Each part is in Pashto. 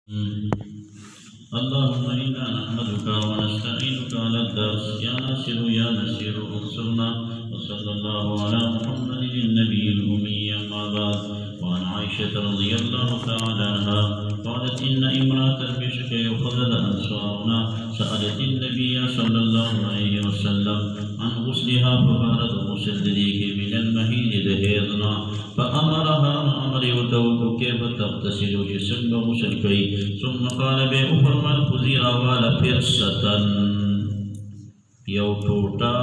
اللهم إنا نحمدك ونستعينك على الدرس يا ناصر يا نسير انصرنا وصلى الله على محمد النبي الأمي أما بعد. وعن عائشة رضي الله تعالى عنها قالت إن امرأة بشك يخذل أنصارنا سألت النبي صلى الله عليه وسلم عن غسلها فبارد غسل ذلك من المهيد دهيضنا فأمرها أمر وتوك كيف تغتسل جسم غسل كي ثم قال بأفرم الخزير وال فرصة يوتوتا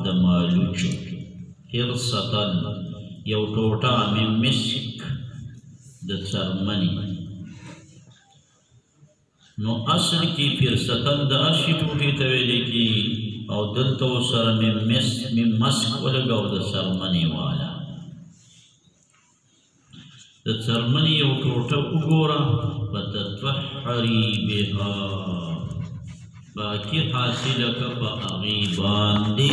دمالوچو فرصة يوتوتا من مسك دسرمني نو اصل کی فرصتن د اشی ټوټی تویلی کی او دلته سره من مسک ولګاو د سرمنی والا د سرمنی یو ټوټه وګوره فتطهری بها باقی حاصله که په هغې باندې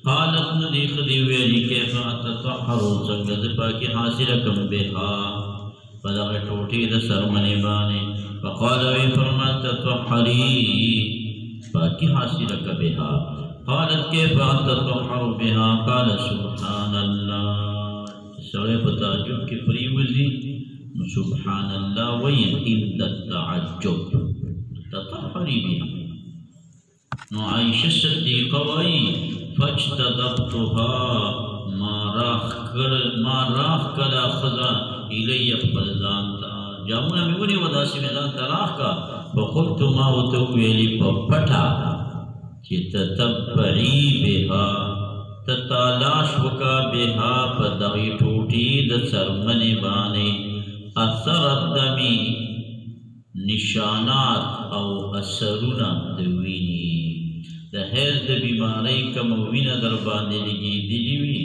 قالت ندی خدی ویلی کیف اتطهرو څنګه زه پاکي حاصله کم بها فدغه ټوټې د سرمنې باندې فقال وی فرمات تطهری پاکي حاصله که بها قالت کیف اتطهر بها قال سبحان الله سړی په تعجب کې پریوځي نو سبحان الله وی عند التعجب تطهری بها نو عائشة صدیقه وی فاجتذبتها ما راخ کلا خزا الی خپل ځان ته جامونه مې ونیو داسې مې ځان ته راخ کا فقلت ما ورته وویلې په پټه چې تتبعي بها ته تلاش وکړه بها په دغې ټوټې د څرمنې باندې اثر الدم نشانات او اثرونه د وینې د حیض د بیمارۍ کومه وینه در باندې لګېدلې وي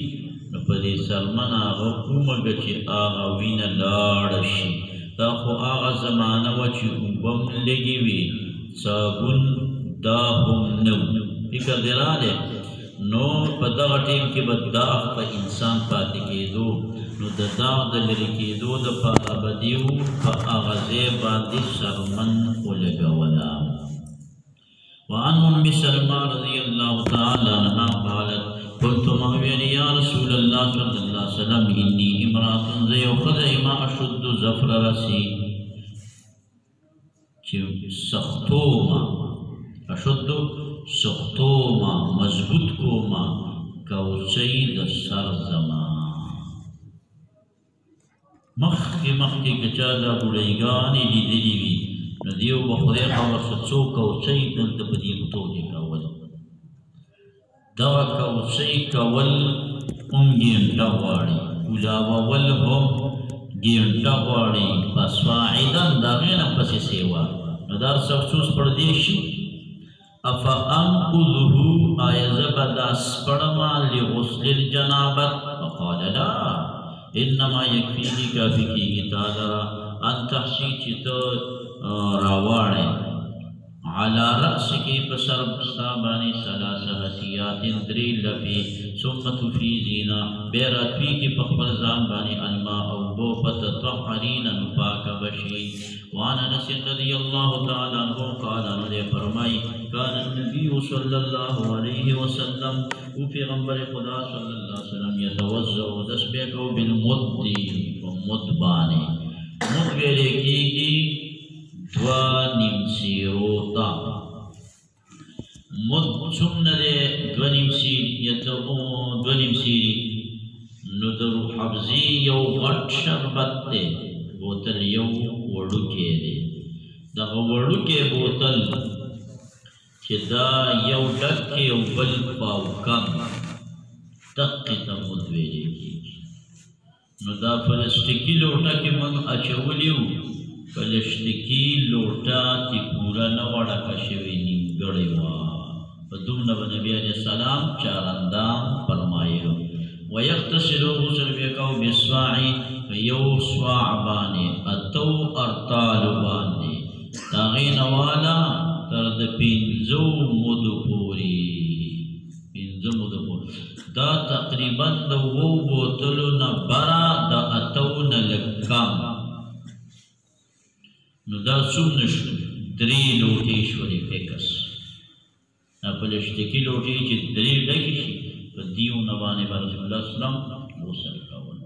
نو په دې سرمن هغه کومه چې هغه وینه لاړه شي دا خو هغه زمانه وه چې اوبه هم لږې وي صابون دا هم نه و فکر دې راغلی نو په دغه ټیم کې به داغ په انسان پاتې کېدو نو د داغ د لرې کېدو دپاره به دې په هغه ځای باندې سرمن ولګوله. وعن ام سلمى رضي الله تعالى عنها قالت قلت مغويني يا رسول الله صلى الله عليه وسلم إني امرأة زي وخذي ما أشد زفر رسي سختوما أشد سختوما مضبوط کوما کوچی د سر زما مخکې که چا دا بوډۍ لیدلي وي نو دیو به خدای خبر څه څو کوچۍ دلته په دې غوټو کې کول دغه کوچۍ کول هم ګینټه غواړي کولاوول هم ګینټه غواړي فصاعدا د هغې نه پسې سیوا نو دا هر څه افسوس پر دې شي افانقذه آیا زه به دا سپړمه لغسل الجنابت فقال لا انما یکفیه کافي کېږي تا لره ان تحصي چې ته راواړی على رأسك پسر ستا باندې ثلاث حسیات درې لپې ثم تفیضینا بیا راتویږي په خپل ځان باندې الماء اوبو فتطهرین نو پاکه بشي. وعن انس رضي الله تعالى عنه قال نو دې فرمایي كان النبي صلى الله عليه وسلم او پیغمبر خدا صلی الله علیه وسلم یتوضأ تسبیح کو بالمد مد باندې مد ویلې کېږي دوا نیم سیرو تا مد څومره دی دوه نیم سیري نو د حبزي یو غټ شربت دی بوتل یو وړوکی دی دغه وړوکی بوتل چې دا یو ډک یو بل پاو کم دقې ته مد ویلې کېږي نو دا پلاستیکي لوټه کې موږ اچولي وو پلاستیکي لوټه چې پوره نه وه ډکه شوې نیمګړې وه په دومره به نبي علیه السلام چارندام فرمایلو ویغتسلو غسل به کوو بالصاع په یو صاع باندې اتو ارتالو باندې د هغې نه واله تر د پنځو مودو پورې دا تقریبا د 2 بوتلو نه بره د اتو نه لږ کم نو دا څومره شو 3 لوټې شولې فکس پلشتکی لوټې چې 3 ډکې شي په دیونه باندې رسول الله صلی الله علیه وسلم غسل کول.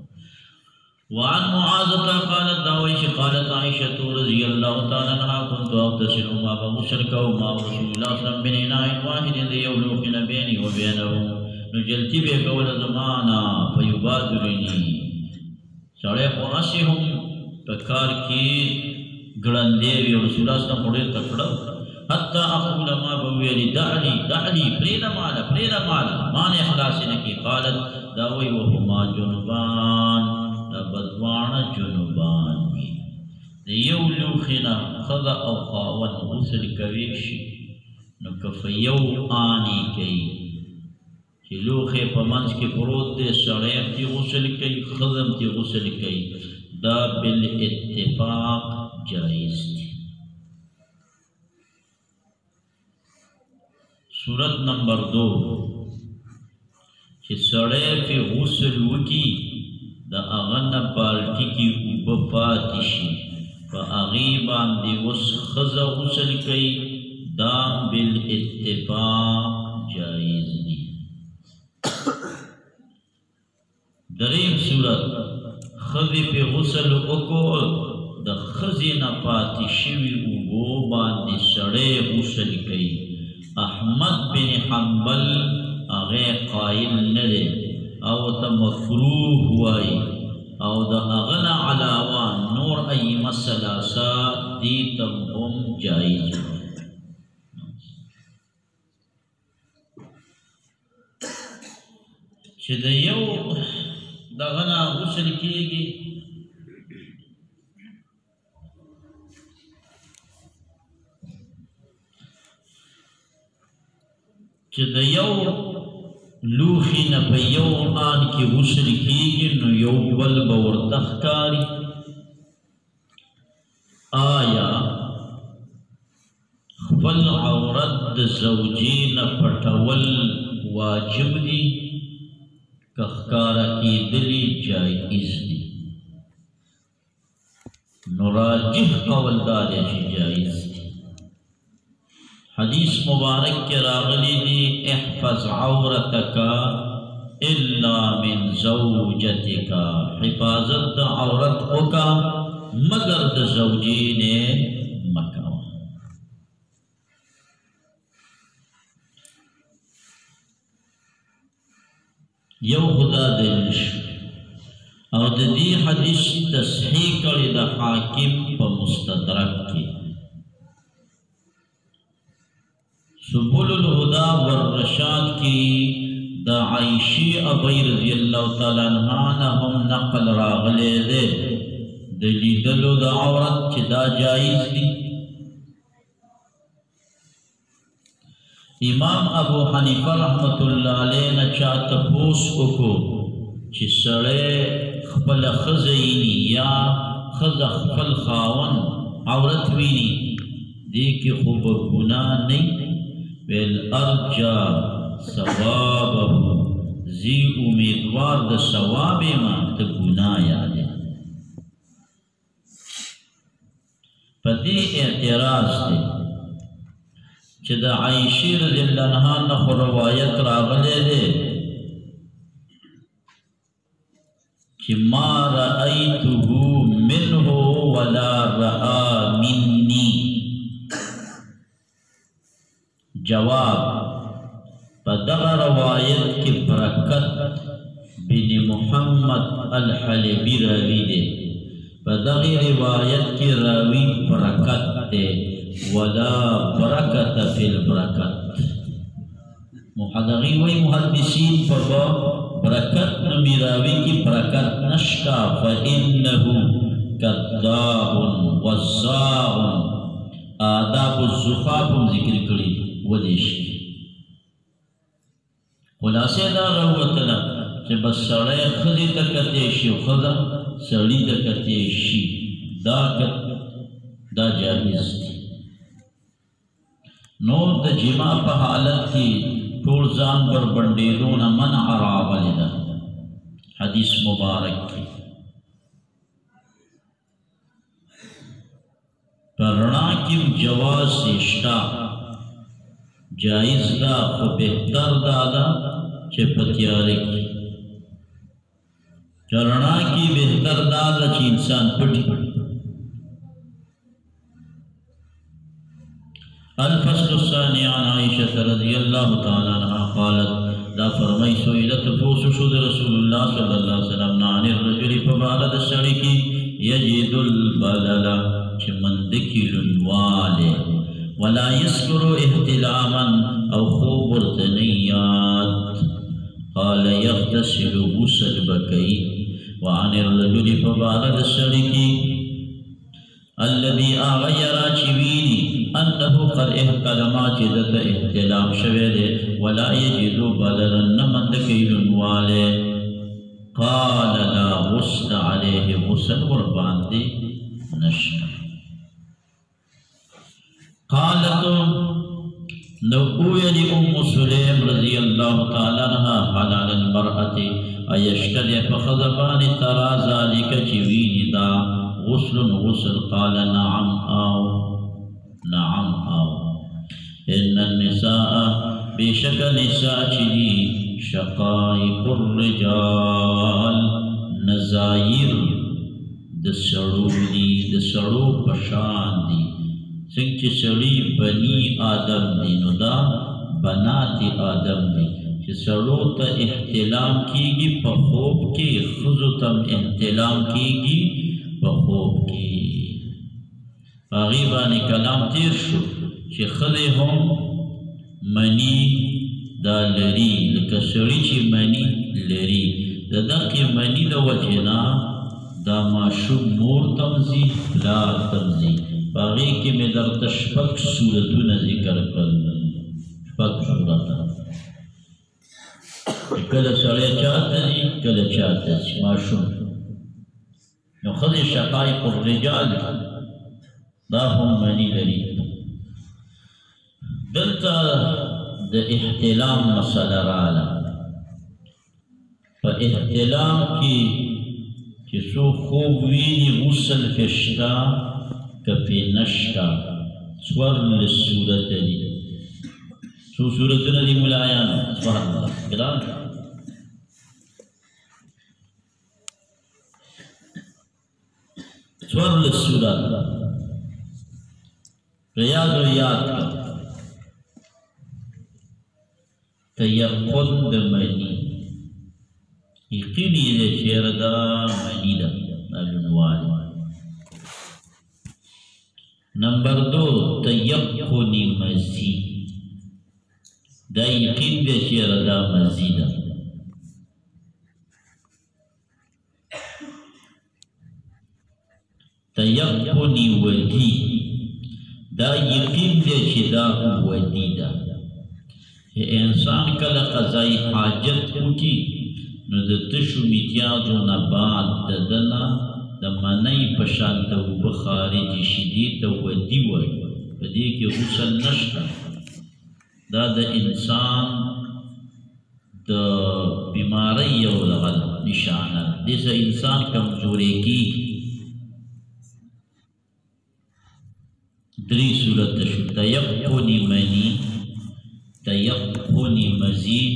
وعن معاذة قالت داويش قالت عائشة رضي الله تعالى عنها كنت أغتسل ما بغسل كوما رسول الله صلى الله عليه وسلم من إناء واحد ليولوخن بيني وبينه نجلتي به قول زمانا فيبادرني سړی خو هسې هم په کار کې ګړندی وي او رسول الله صلی الله علیه وسلم ډېر تکړه حتی اقول ما به ویلي دعلي پرېږده ماله ما نه اخلاص نه کړي. قالت دا وایي وهما جنبان دا به دواړه جنوبان وي د یو لوښي نه ښځه او خاوند غسل کوي شي نو که په یو آنې کوي چې لوښی په منځ کې پروت دی سړی هم ترې غسل کوي ښځه هم ترې غسل کوي دا بالاتفاق جایز دی. صورت نمبر 2 چې سړی پې غسل وکړي د هغه نه بالټي کې اوبه پاتې شي په هغې باندې اوس ښځه غسل کوي دا بالاتفاق جایز دی. دریم صورت ښځې پې غسل وکړو د ښځې نه پاتې شوي اوبو باندې سړی غسل کوي. احمد بن حنبل هغې قایل نه دی او ته مکروه وایي او د هغه نه علاوه نور ائمه ثلاثه دې ته هم جایز دی. چې د یو دغه نه غسل کېږي چې د یو لوښي نه په یو آن کې غسل کېږي نو یو بل به ورته ښکاري. آیا خپل عورت د زوجې نه پټول واجب دي که ښکاره کېدلې جایز دي؟ نو راجح قول دا دی چې جایز دي. حدیث مبارک کے راغلی دی احفظ عورتک الا من زوجتک حفاظت دا عورت کا مگر دا زوجی نے مکہ. یو خدا دلش او دا دی حدیث تصحیح کری دا حاکم پا مستدرک کی. سبل الہدا والرشاد کی دا عائشی ابی رضی اللہ تعالیٰ عنہ ہم نقل راغلے دے دلیدلو دا عورت چی دا جائز دی. امام ابو حنیفہ رحمت اللہ علیہ نے چاہتا پوس کو چی سڑے خپل خزینی یا خز خپل خاون عورت وینی دیکھ خوب گناہ نہیں بالارجا ثوابه زی امیدوار دا ثواب ما تا گناہ یادے. پا دی اعتراض دے چھ دا عائشی رضی اللہ عنہ نخو روایت راغلے دے چھ ما رأیتہو منہو ولا رأا منی. جواب پدغه روایت کی برکت بن محمد الحلبی راوی دے پدغه روایت کی راوی برکت دے ولا برکت فی البرکت. محدثین وی محدثین پر برکت نمی راوی کی برکت نشکا فإنه کذاب وزاع آداب الزخاف ذکر کری ودیش کی. خلاصه دا روتنا چه بس سڑے خزی تکتے شی و خزا سڑی تکتے شی دا جائز دی. نور دا جماع پا حالت کی ټول ځان بربنډېدون منع راغلی ده حدیث مبارک کی. کیم جواز سشتا جائز دا خو بہتر دادا چه پتیارے کی چرنا کی بہتر دادا چه انسان پٹی الفصل الثاني عن عائشة رضي الله تعالى عنها قالت دا فرمائی سوئلت پوسو شد رسول اللہ صلی اللہ علیہ وسلم عن الرجل فبارد السڑکی یجد البلل چه مندکی لنوالے ولا يذكر احتلاما او خوب ورتنيات قال يغتسل غسل بكي وعن الرجل فبارد السلكي الذي اغير چويني انه قد احتلم جدت احتلام شويده ولا يجد بللا نمندكي لنواله قال لا غسل عليه غسل ورباندي نشر قالت نبوية لأم سليم رضي الله تعالى عنها حلال المرأة أيشتري فخذبان ترى ذلك جوين دا غسل قال نعم أو إن النساء بشك نساء جدي شقائق الرجال نزاير دسرو پشان دی سنگ چه سڑی بنی آدم دی نو دا بنات آدم دی چه سڑو تا احتلام کی گی پا خوب کی خزو تم احتلام کی گی پا خوب کی غیبانی کلام تیر شو چه خلی هم منی دا لری لکه سڑی چه منی لری دا دقی منی دا وجنا دا ماشوم مور تمزی پلار تمزی باغی کی میں در تشپک صورتون ذکر کر شپک صورتا کل سڑے چاہتا جی کل چاہتا جی معشوم نو خد شقائق الرجال دا هم منی لری دلتا دا احتلام مسئلہ رالا فا احتلام کی کسو خوب وینی غسل فشتا کفی نشتا سور لسورت دی سو سورتنا دی ملایانا سبحان اللہ کلام سور لسورت ریاض و یاد کا تیقن دا منی یقینی دے شیر دا منی دا نالنوالی نمبر 2 تیقن مزی دا یقین دے شیر دا مزی دا تیقن ودی دا یقین دے شیر دا ودی دا انسان کل قضائی حاجت ہوتی نو د تشو میتیازو نباد ددنا د منی پشانت و بخارجی شدید و ودی وی پدی که غسل نشتا دا د انسان د بیماری و لغل نشانه دیسا انسان کمزوری کی دری صورت شو تیقنی منی تیقنی مزید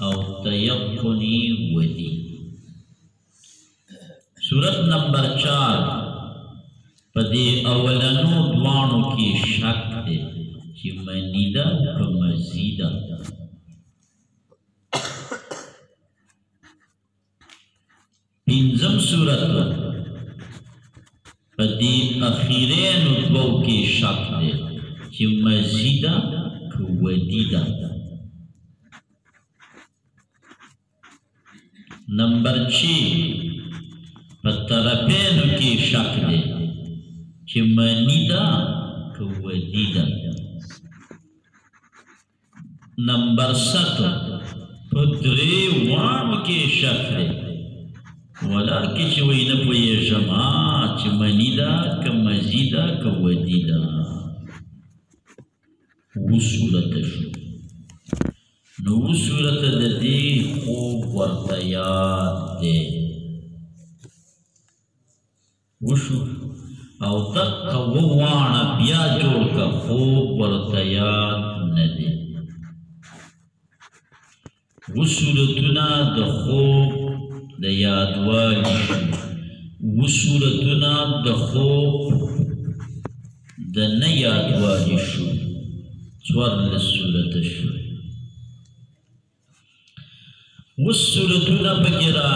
او تیقنی ودی سورت نمبر 4 پدی اولنو دوانو کی شک دے چی منیدہ کا مزیدہ پینزم سورت پدی اخیرین دو کی شک دے چی مزیدہ کا ودیدہ نمبر 6 پترپینو کی شک دے چی منی دا که ودی دا نمبر 7 پدری وانو کی شک دے ولا کچی وینپو یہ جماع چی منی دا که مزی دا که ودی دا وہ صورت شو نو صورت دی خوب ورطیات دے وشو او دقا ووانا بیا جوڑ کا خوب ورطیات ندے وصورتنا دا خوب دا یادوالی شو وصورتنا دا خوب دا نیادوالی شو سوار صورت شو وصورتنا بگرا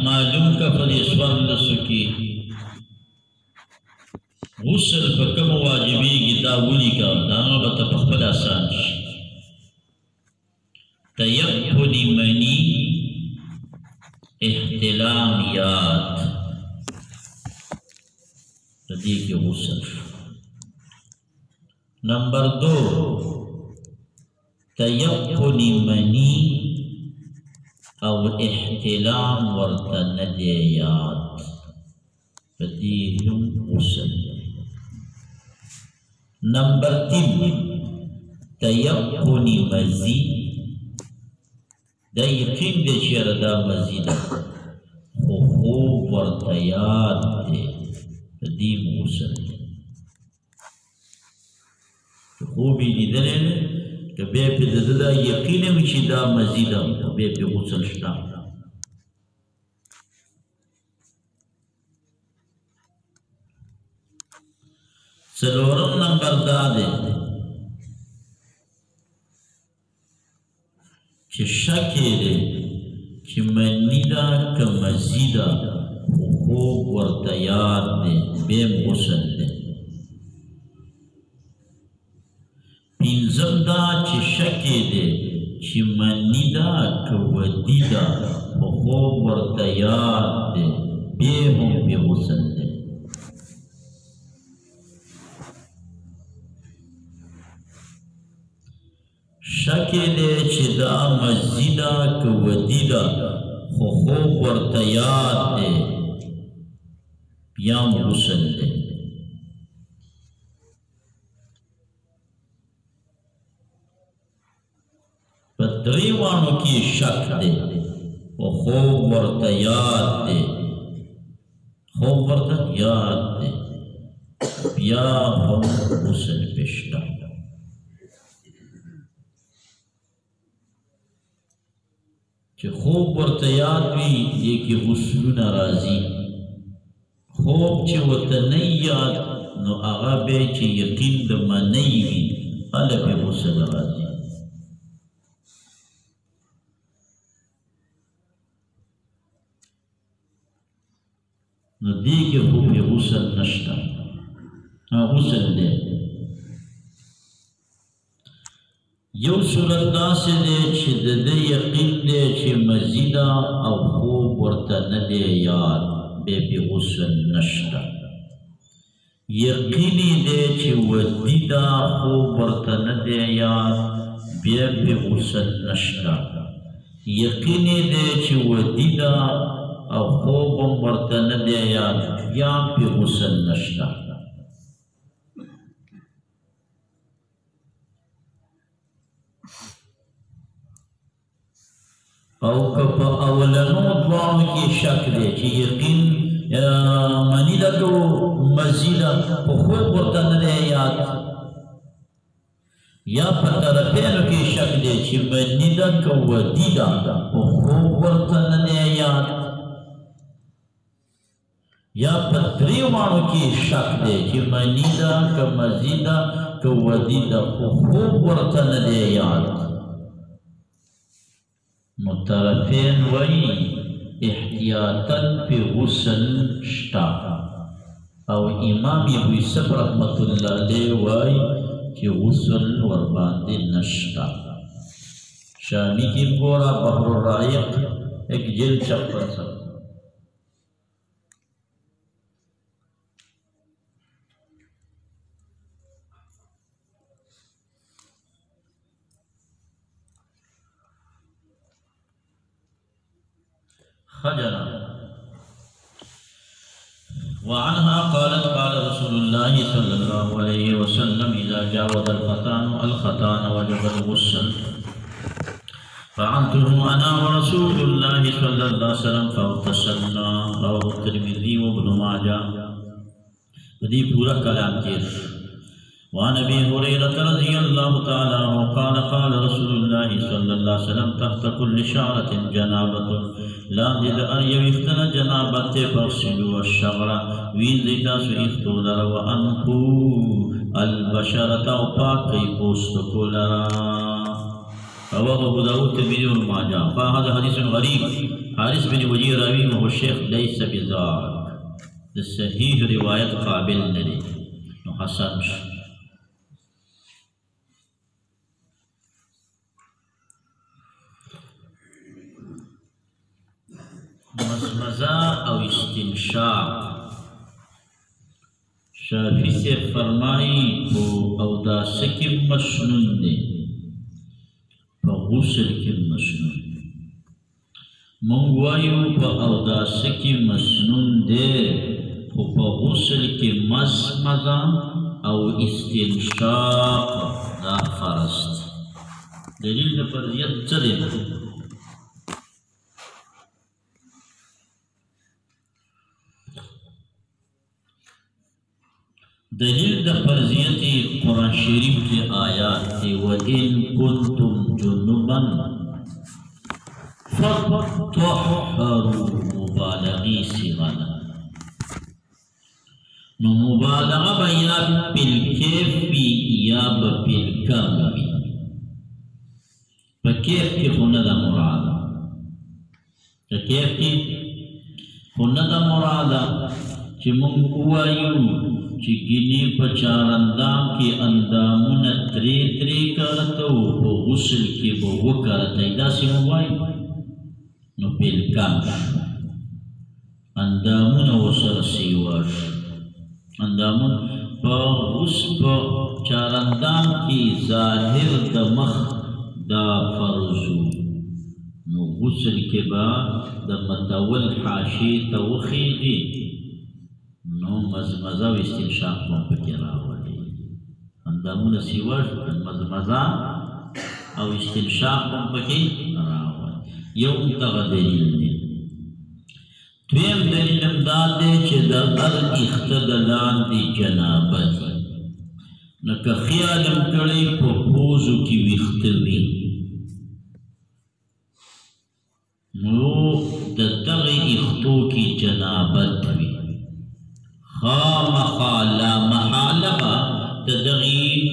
معلوم کا فدی سوار لسکی غسل فکم واجبی کی داولی کا دانا بتا پخبل آسان شی تیقنی منی احتلامیات ردی کے غسل نمبر 2 تیقنی منی او احتلام ورطندیات ردی ہم غسل نمبر 3 تیقنی مزی دا یقین دے چیر دا مزید خو خوب ورطیاد دے دیم غسل خوبی دیدنے لے کہ بے پی دا یقین مچی دا مزید بے پی غسل شتا سلورم نمبر دا دے چه شکی دے چه منی دا که مزی دا خوب ورطیاد دے بیم غسل دے پینزم دا چه شکی دے چه منی دا که ودی دا خوب ورطیاد دے بیم بی غسل دے شکی دے چه دا مزیدہ که ودیدہ خو خوب ورطیاد دے بیام غسل دے پدریوانو کی شک دے خو خوب ورطیاد دے خوب ورطیاد دے بیام غسل پشتا کہ خوب ورطیاد بھی یہ کہ غسلون رازی خوب چه وطنی یاد نو آغا بے چه یقین دمانی بھی علب غسل رازی نو دی کہ خوب غسل نشتا غسل دے یو صورت دا سے دے چھ دے یقین دے چھ مزیدہ او خوب ورطا ندے یاد بے پی غسل نشتا یقینی دے چھ ودیدہ خوب ورطا ندے یاد بے پی غسل نشتا یقینی دے چھ ودیدہ او خوب ورطا ندے یاد بیا پی غسل نشتا او کپا اولنو دوام کی شک دے چی یقین منی دا تو مزیدہ خوب ورطن دے یاد یا پترپینو کی شک دے چی منی دا تو ودیدہ خوب ورطن دے یاد یا پتریوانو کی شک دے چی منی دا تو مزیدہ تو ودیدہ خوب ورطن دے یاد مطرفین وی احتیاطاً پی غسل شتا او امام ابو یوسف رحمت اللہ علیہ وی کہ غسل ورباندے نشتا شامی کی گورا بحر الرائق ایک جل چپر سب خجنا وعنها قالت قال رسول الله صلى الله عليه وسلم إذا جاوز الخطان وجب الغسل فعنته أنا ورسول الله صلى الله عليه وسلم فاغتسلنا رواه الترمذي وابن ماجه فدی پورا کلام تیر وعن ابي هريره رضي الله تعالى عنه قال قال رسول الله صلى الله عليه وسلم تحت كل شعرة جنابة لا دد ان يفتن جنابت فاغسلوا الشعر وينزيتا سيختولر وانقو البشرة وباقي بوستكولر رواه ابو داود الترمذي وابن ماجه فهذا حديث غريب حارث بن وجيه راوي وهو الشيخ ليس بذاك الصحيح رواية قابل ندي حسن مزمزہ او استنشاق شافی سے فرمائی تو اوداس کی مسنون دے پا غسل کی مسنون منگوائیو پا اوداس کی مسنون دے پا غسل کی مزمزہ او استنشاق دا فرست دلیل فرضیت چلے دلیل دا فرضیت قرآن شریف کی آیات تی وَإِن كُنْتُمْ جُنُبًا فَطَّحَّرُوا مبالغی سیغانا نو مبالغہ با یا بالکیف بی یا با بالکم بی پا کیف کی خوندا مرادا پا کیف کی خوندا مرادا چی منگوائیو چی گینی پچارندام کی اندامون تری تری کرتو پو غسل کی بو کرتا دا سی موائی نو پیلکام اندامون وصر سیواش اندامون پا غسل پا چارندام کی ظاہر دا مخ دا فرزو نو غسل کی با دا متول حاشی تا وخیدی نو مزمزہ و استنشاق من پکی راولی اندامون سیوش مزمزہ او استنشاق من پکی راولی یو انتغا دلیل دی تویم دلیل امداد دے چه دا اختدلان دی جنابت نکا خیالم کڑی پا پوزو کی ویختوی نو دا دغی اختو کی جنابت وی خامخا لا محالبا تدغی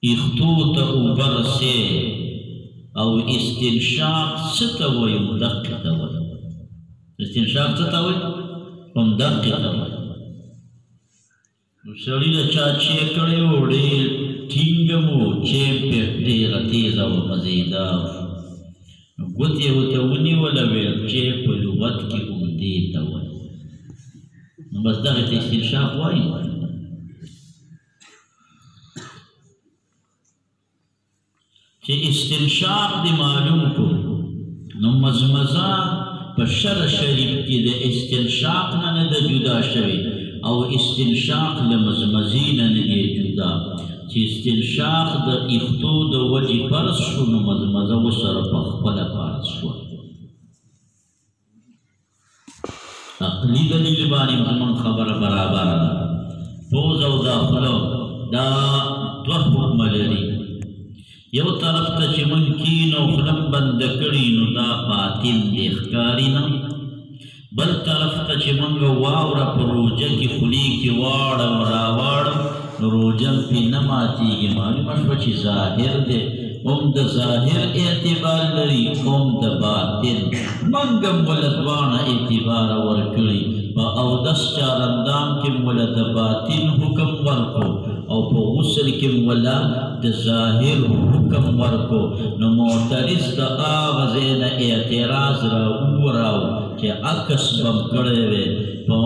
اختو تا اوبر سے او استنشاق ستوئی مدق توئی استنشاق ستوئی مدق توئی سڑی دا چاچے کڑے اوڑے ٹھینگمو چیم پر دیر تیزا و مزیدہ گوتی ہوتا ونی ولویل چیم پر لغت کی امدی توئی بس دغه استنشاق وایي چې استنشاق دی معلوم کو نو مزمزه په شرع شریف کې د استنشاق نه د جدا شوی او استنشاق له مزمزې نه نه جدا چې استنشاق د اختو د وجې فرض شو نو مزمزه ورسره په خپله فرض شوه عقلی دلیل بانی من خبر برابر پوز او داخلو دا دو حکم لري یو طرف تا چی من کینو خلم بند کری نو دا باطل دیخکاری نا بل طرف تا چی منگو واورا پر روجہ کی خلی کی وارا و راوارا نو روجم پی نماتی گی مالی مشو چی ظاہر دے دا ظاہر اعتبار لری دا باطل منگم ولدوانا اعتبار ورکلی با او دس چارندام کم ولد باطل حکم ورکو او پا غسل کم ولد دا ظاہر حکم ورکو نو معترض دا آغازین اعتراض راو راو کہ عکس بم کڑے وے پا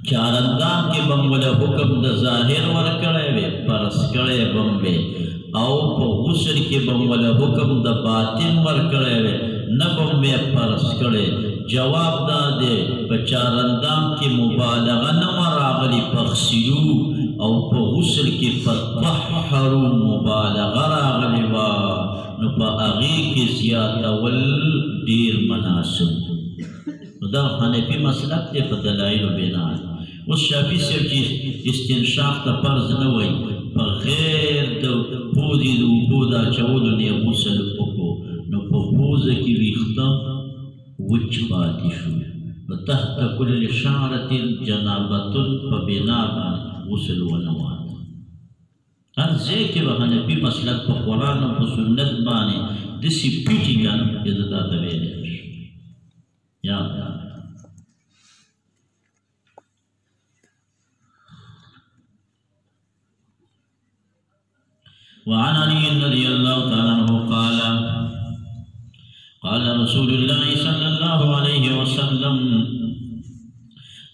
چارندام کی بم ولد حکم دا ظاہر ورکڑے وے پرس کڑے بم وے او پا غسل کی بم ولد حکم دا باطن ورکڑے وے نبم وے پرس کڑے جواب دا دے پچارندام کی مبالغہ نمر آغلی پخسلو او پا غسل کی فتحرو مبالغہ آغلی وا نو پا اغی کی زیادہ دیر مناسب دا حنفی مسلک دے پا دلائل و بینان اوس شافعي صاحب چې استنشاق ته فرض نه وایي بغیر د پوزې د اوبو د اچولو نه یې غسل وکړو نو په پوزه کې ویښته وچ پاتې شو نو تحت کل شعرة جنابة په بنا باندې غسل ونه واده هر ځای کې به حنفي مسلک په قرآن او په سنت باندې داسې پیټي کنه چې زه تا ته ویلی شم یاد وعن علي رضي الله تعالى عنه قال رسول الله صلى الله عليه وسلم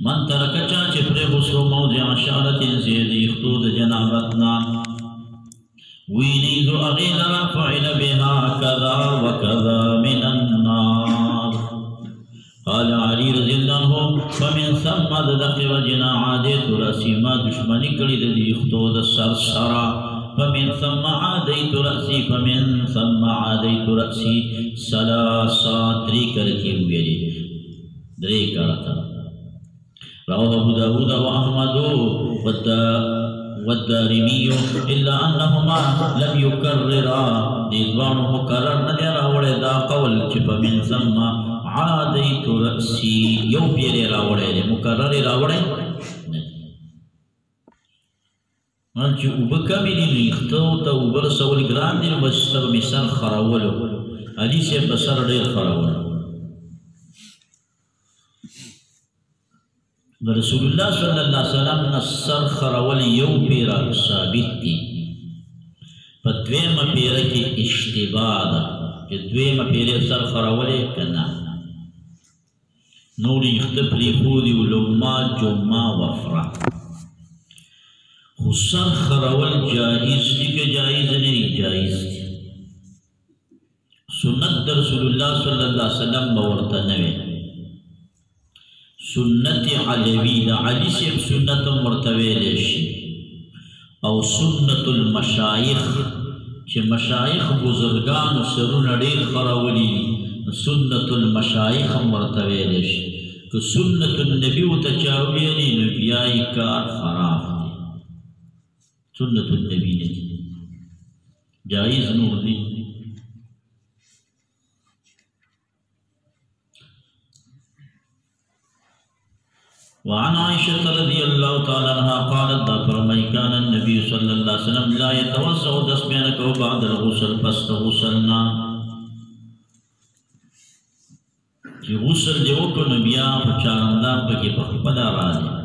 من ترك چاچ پر غسل موضع شعرة زید یختود جنابتنا وینیدو اغیل را فعل بها كذا وكذا من النار قال علي رضي الله عنه فمن ثم ددق وجنا عادت رأسي ما دشمنی کړي د یختود سرسرا فمن ثم عاديت رأسي فمن ثم عاديت رأسي ثلاثا دري كرتا رواه أبو داود وأحمد والدارمي إلا أنهما لم يكررا ديدوان مكرر نديرا ولدا قول فمن ثم عاديت رأسي يو بيري راوڑے مكرر راوڑے چې اوبه کمې دي نو یختو ته اوبه رسول ګران دي نو بس ته به مې سر خرولو علي صاحب به سر ډېر خرولو د رسول الله صلی الله علیه وسلم نه سر خرول یو پیره ثابت دي په دویمه پیره کې اشتباه ده چې دویمه پیره سر خرولې که نه نور یخته پرېښودي ولما جمعه وفره خو سر خرول جائز دی که جائز نہیں جائز دی سنت در رسول اللہ صلی اللہ علیہ وسلم باورتا نوے سنت علوی دا علی سیب سنت مرتویلشی او سنت المشایخ چه مشایخ بزرگان سرون دیر خرولی سنت المشایخ مرتویلشی که سنت النبی و تچاویلی نبیائی کار خراف سنت النبی نے جائز نور دی وعن عائشة رضي الله تعالى عنها قالت دا فرمائی كان النبي صلى الله عليه وسلم لا يتوسع دسمینکو بعد الغسل فاستغسلنا کہ غسل دیو کو نبیا چارندان پکی پخپدا رالی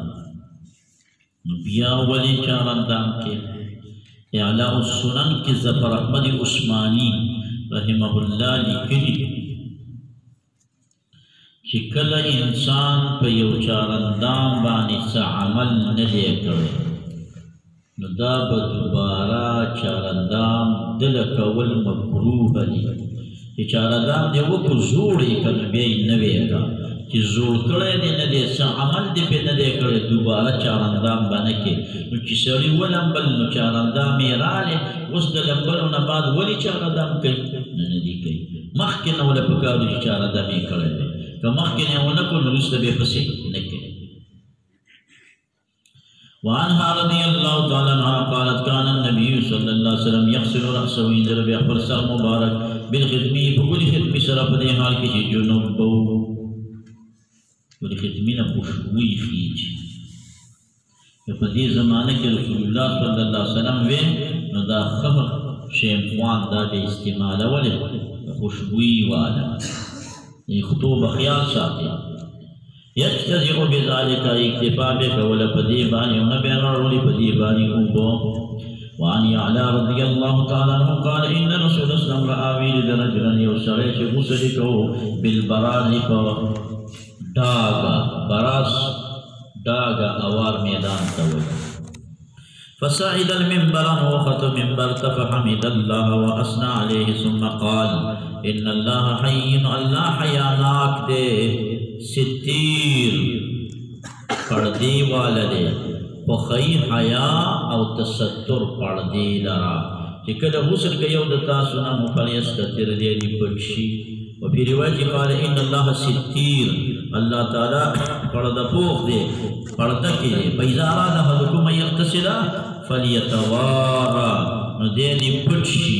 بیا ولی چارندام کے اعلاء السنن کی ظفر احمد عثمانی رحمہ اللہ لکھلی کہ کل انسان پہ یو چارندام بانی سا عمل ندے کرے ندا بدوبارہ چارندام دلک والمکروح لی کہ چارندام دے وہ کو زوڑی کن بیئی نوے گا کہ زور کرے دے ندے سا عمل دے پہ ندے کرے دوبارہ چارندام بنکے نو چی سوری ولنبل نو چارندام ایرالے اس دا لنبلونا بعد ولی چارندام کئی ندی کئی مخکن اولا پکارو چی چارندام ای کرے دے کہ مخکن اولا کو نرست بے پسی نکے وعنها رضی اللہ تعالیٰ عنہ قالت كان النبی صلی اللہ علیہ وسلم یغسل رأسه اندر بے اخبر سر مبارک بالختمی بکلی ختمی سرف دے حال کسی جنوب بو والختمین خوشبوئی خیج کہ پدی زمانے کے رسول اللہ صلی اللہ علیہ وسلم وے نو دا خبر شیمفوان دا دے استعمال والے خوشبوئی والا خطوب خیال ساتے یجتزعو بذالکا اکتفا بے کولا پدی بانی و نبی رولی پدی بانی اوبو وعن یعلا رضی اللہ تعالیٰ عنہ قال ان رسول اسلام رآوی لدرجلن یوسرے چے غسلکو بالبرازی پا ڈاگا براس ڈاگا اوار میدان تولی فصعد المنبر وخط منبر فحمد الله وأثنى عليه ثم قال ان الله حي الله حیاناک دے ستیر پردی والدے پخی حیا او تستر پردی لرا چکل غسل که یو دتا سنا مفلیستر دی پکشی وفي رواية قال إن الله ستير اللہ تعالیٰ پردہ پوخ دے پردہ کے دے فَإِذَا أَرَادَ أَحَدُكُمْ أَن يَغْتَسِلَ فَلْيَتَوَارَ نو دیلی پٹشی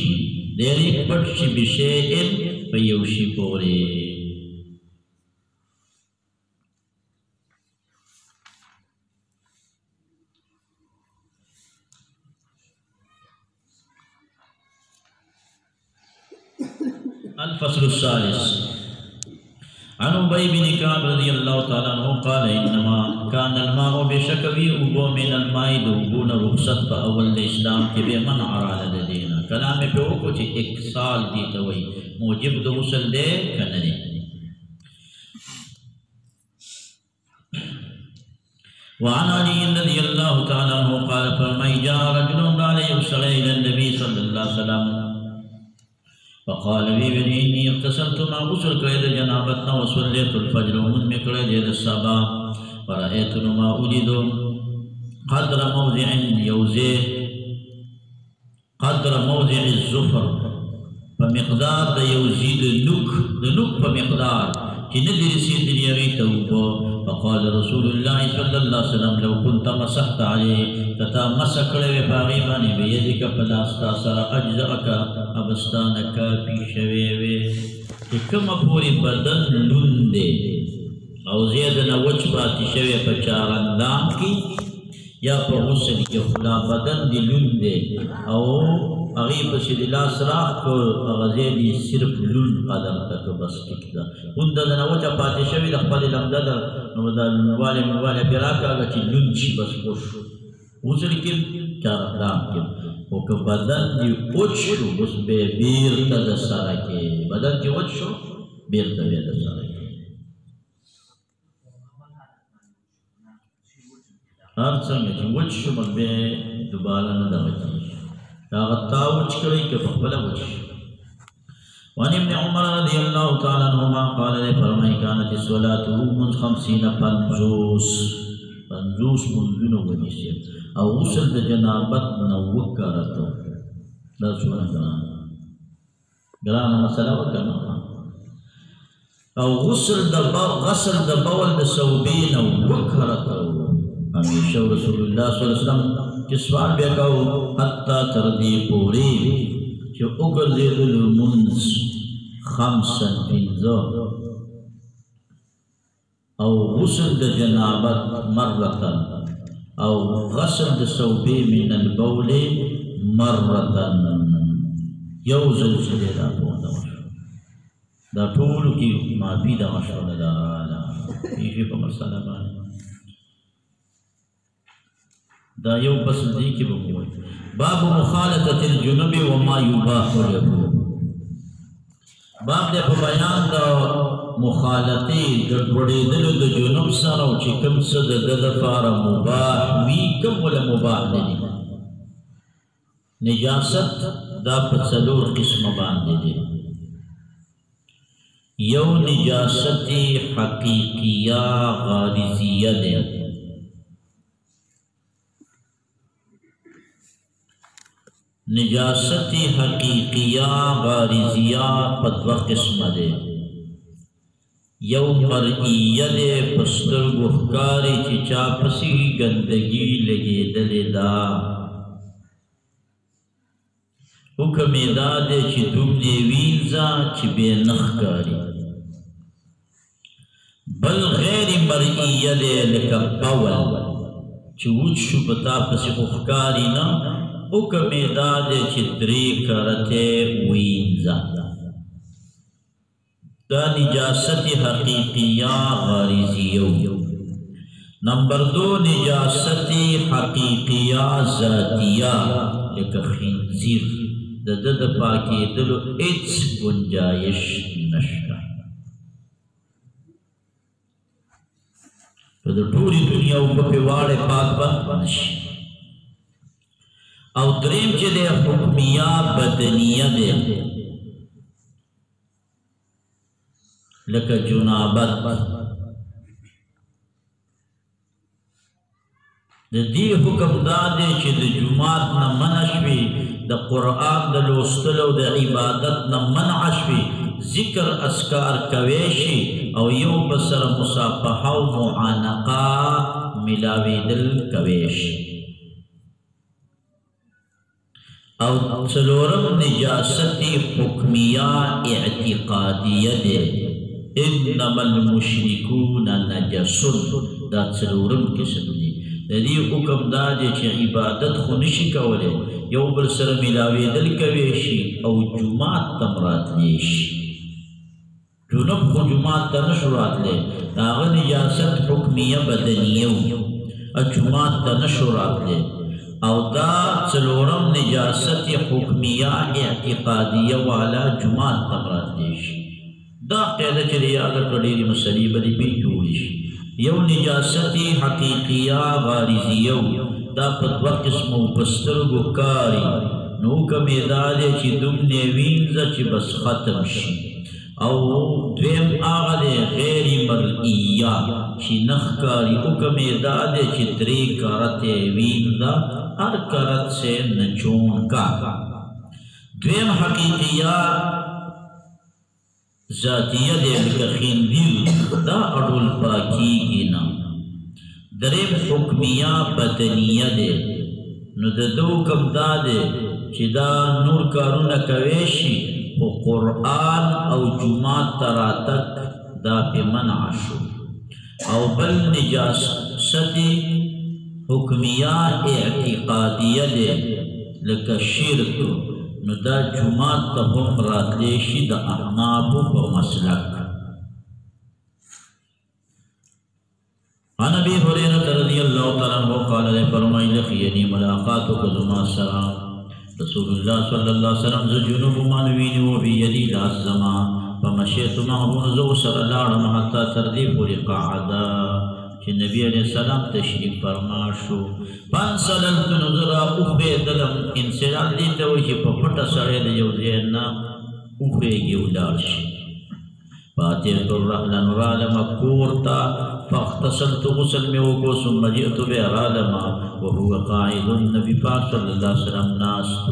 بشیئن پیوشی پورے الفصل الثالث عن ابی بن کعب رضی اللہ تعالیٰ عنہ قال انما کان الماء بشکوی ابو من الماء دوبون رخصت پا اول اسلام کے بے من عرال دینا کلام پہ وہ کچھ ایک سال دیتا ہوئی موجب دو غسل دے کننے وعن علی رضی اللہ تعالیٰ عنہ قال فرمائی جاء رجل علیہ وسلم الى النبی صلی اللہ علیہ وسلم فقال بی بنی انی اغتسلت ما غسل کرد جنابتنا وصلیت الفجر ومن مکرد ید الصبا ورأیت ما اجد قدر موضع یوزے قدر موضع الزفر فمقدار دا یوزید نک فمقدار کی ندر سید یغی توبو فقال رسول اللہ صلی اللہ علیہ وسلم لو كنت مسحت علیہ تتا مسکڑے وفاغیبانی بیدک پلاستا سر اجزاک ابستانکا پیشوے کہ کم پوری بدن لندے او زیدنا وچ باتی شوے پچارندام کی یا پا غسل کی خلا بدن دی لندے او اغیب سیدلا سراخ کو اغزیدی صرف لن قدر تک بس ٹک دا اندہ دنا وچا پاتی شوی لخبالی لمدہ دا نو دا موالے پیراکا اگا چی لن چی بس خوش غسل کم چارندام کم او که بدن دی وچ شو بس بے بیر تا دا سارکے بدن دی وچ شو بیر تا بے دا سارکے ہر سنگے چی وچ شو بس بے دوبالا ندا وچی تاغتا وچ کرئی کہ فقبلا وچ وان ابن عمر رضی اللہ تعالیٰ عنہما قال لے فرمائی کانت الصلاة من 50 پنجوس منزون ونیسی او غسل دا جنابت نوک کارتو دا سونا گرانا مسئلہ وکانا او غسل دا بول دا صوبین نوک کارتو ہمیشہ رسول اللہ صلی اللہ علیہ وسلم کہ سوال بے کہو حتی تردی پوری کہ اگر زید المنز 5 او غسل دا جنابت مرتا او غسل دا صوبی من البول مرتا یوزل سلے دا پوندا مشو دا طول کی معافی دا مشو دا آلا ایشی پا مسئلہ بانی دا یو بسل دی کی بکوئی باب مخالطت الجنب وما یباح لہو باب دے پا بیان دا مخالطی گڑبڑی دلو دا جنب سارا و چی کم سا دا دفار مباح وی کم ولا مباح لی نجاست دا پسلور قسم باندے دے یو نجاست حقیقیہ غارضیہ دے نجاست حقیقیہ غارضیہ پدو قسم دے یو مرئیہ دے پستر گفکاری چی چاپسی گندگی لگے دلے دا حکم دا دے چی دم دے وینزا چی بے نخکاری بل غیر مرئیہ دے لکا باول چی وچ شو پتا پسی گفکاری نا حکم دا دے چی دری کرتے وینزا دا نجاست حقیقیہ غارضیہ نمبر 2 نجاست حقیقیہ ذاتیہ ایک خنزیر دا پاکی دلو ایچ گنجائش نشتا تو دا پوری دنیا اوپا پیوارے پاک بنشی او دریم چلے حکمیہ بدنیہ دے لکا جنابت د دې حکم دا دی چې د جومات نه منع شوي، د قرآن د لوستلو د عبادت نه منع شوي، ذکر اذکار کوی شي او یو بل سره مصافحه او معانقه ملاویدل کوی شي. او څلورم نجاست حکمیه اعتقادیه دی، انما المشرکون نجس، دا څلورم قسم دی. د دې حکم دا دی چې عبادت خو نشي کولی، یو بل سره ملاویدل کوی شي او جومات ته راتلی شي. جنوب خو جومات ته نشو راتلی، د هغه نجاست حکمیه بدنیه و، جومات ته نشو راتلی. او دا څلورم نجاست حکمیه اعتقادیه والا جومات ته راتلی شي. دا قاعده چې یاده کړه ډېرې مسلې به دې پې جوړې شي. یو نجاست حقیقیه غارضیه دا په دوه قسمو په سترګو ښکاري، نو حکم یې دا دی چې دومره وینځه چې بس ختم شي. او دویم هغه دی غیر مرئیه چې نه ښکاري، حکم یې دا دی چې درې کرتې وینځه، هر کرت سے نچون کا. دویم حقیقیه ذاتیه دی لکه خندیر، دا اډول پاکیږي نه. دریم حکمیه بدنیه دی، نو د ده حکم دا دی چې دا نور کارونه کوی شي، خو قرآن او جومات ته راتګ دا پې منع شو. او بل نجاست حکمیه اعتقادیه دی لکه شرک، نو دا جومات ته هم راتلی شي د احنافو په مسلک. عن ابي هريره رضي الله تعالى عنه قال له فرمایله یعنی ملاقاتو که زما سره رسول الله صلی الله علیه وسلم ز جنوب من ویني و بيدي لاس زما فمشيت معه زو سره لاړم حتی تر دې پورې قعده چې نبی علیہ السلام تشریف فرما شو. فانسللت نظر اوخېدلم، انسلال دې ته وایي چې په پټه سړی د یو ځای نه اوخېږي ولاړ شي. فاتحت الرحل رالم کور ته فاغتسلت غسل مې وکړو، ثم جئت بیا رالم وهو قاعد، نبی پاک صلی الله علیه وسلم ناست.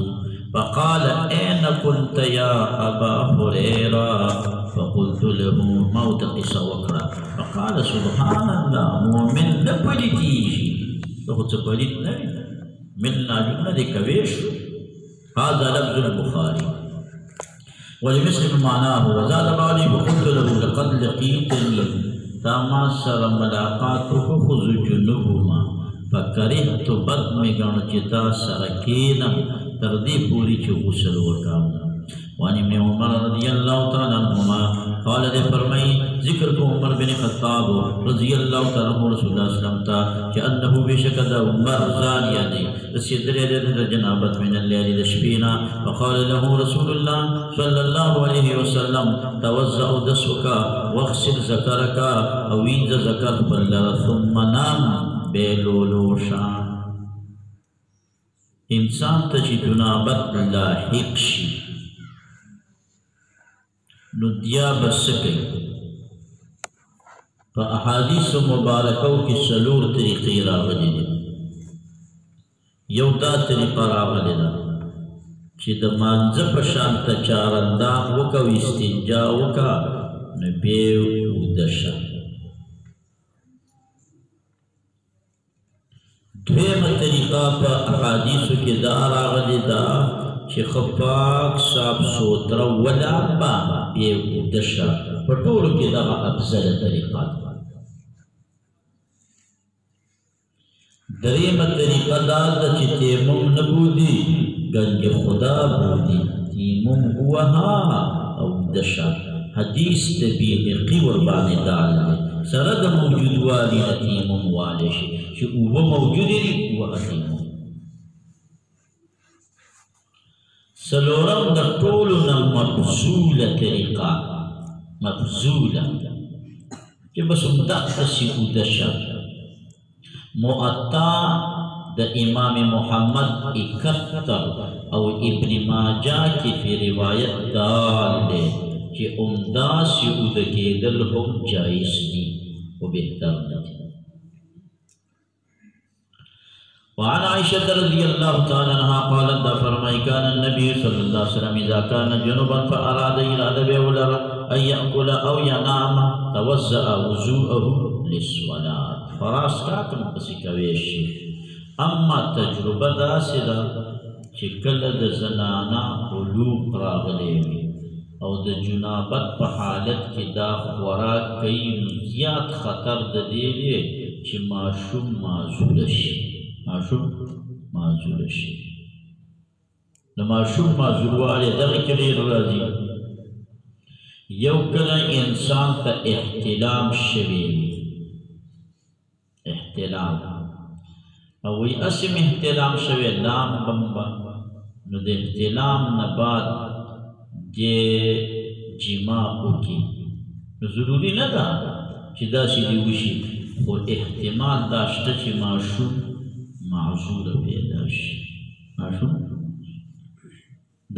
فقال أين كنت يا أبا هريرة؟ فقلت له موت قصة وكرة. فقال سبحان الله، مؤمن نه پلیتیږي، ته خو څه پلیت نه وي، من ناجونه دې کوی شو. هذا لفظ البخاري ولمسلم معناه وزاد بعدي فقلت له لقد لقيتني، تا ما سره ملاقات وکړو خو زه جنوب وم، فکرهت بد مې ګڼه چې تا سره کښېنم تر دې پورې چې غسل وکړم. وعن ابن عمر رضی الله تعالی عنهما قال دې فرمایي ذکر کو عمر بن خطاب رضی الله تعالی عنہ رسول الله صلی الله علیه وسلم ته چې انه بشک د عمر زانیه دی رسیدلې د جنابت من الليل د شپې نه. فقال له رسول الله صلی الله علیه وسلم توضأ دسوک واغسل ذکرک او وینځه ذکر خپل لره ثم نام بیلولوشا. انسان ته چې جنابت لاحق شي نو دیا بس کوي. په احادیث مبارکو کې څلور طریقې راغلي دي. یو دا طریقه راغلې ده چې د مانځه په شان ته چارندام وکړه او استنجا وکړه نو بیا اوده شه. دویمه طریقه په احادیثو کې دا راغلې ده چې ښه پاک صاف سوتره ولامبه بیا اوده شه. په ټولو کې دغه افضله طریقه ده. دریمه طریقه دا ده چې تیمم نه بودي گنج خدا بودي، تیمم ووهه او اوده شه. حدیث د بیهقي ورباندې دال دی، سره د موجودوالي نه تیمم والی شي چې اوبه موجودې دي ووهه تیمم. څلورم د ټولو نه مفضوله طریقه، مفضوله چې بس همدغسې اوده شه. معطا د امام محمد 71 او ابن ماجه کې فی روایت دال دی چې همداسې اوده کېدل هم جایز دي او بهتر نه دي. وعن عائشة رضي الله تعالى عنها قالت دا فرمائي كان النبي صلى الله عليه وسلم إذا كان جنوبا فأراد إرادة بأولر أن يأكل أو ينام توزأ وضوءه للصلاة فراس كاكم بسكويش اما تجربه داسې ده چې کله د زنانه بلوغ راغلی وي او د جنابت په حالت کې دا خوراک کوي نو زیات خطر د دې دی چې ماشوم معذوره شي د ماشوم معذوروالی دغه کې ډېر راځي یو کله انسان ته احتلام شوی وي احتلام او وی اسم احتلام شوی لام بمبا نو د احتلام نه بعد د جما وکړي نو ضروري نه ده چې داسې دې وشي خو احتمال دا شته چې ماشوم معذوره پیدا شي ماشوم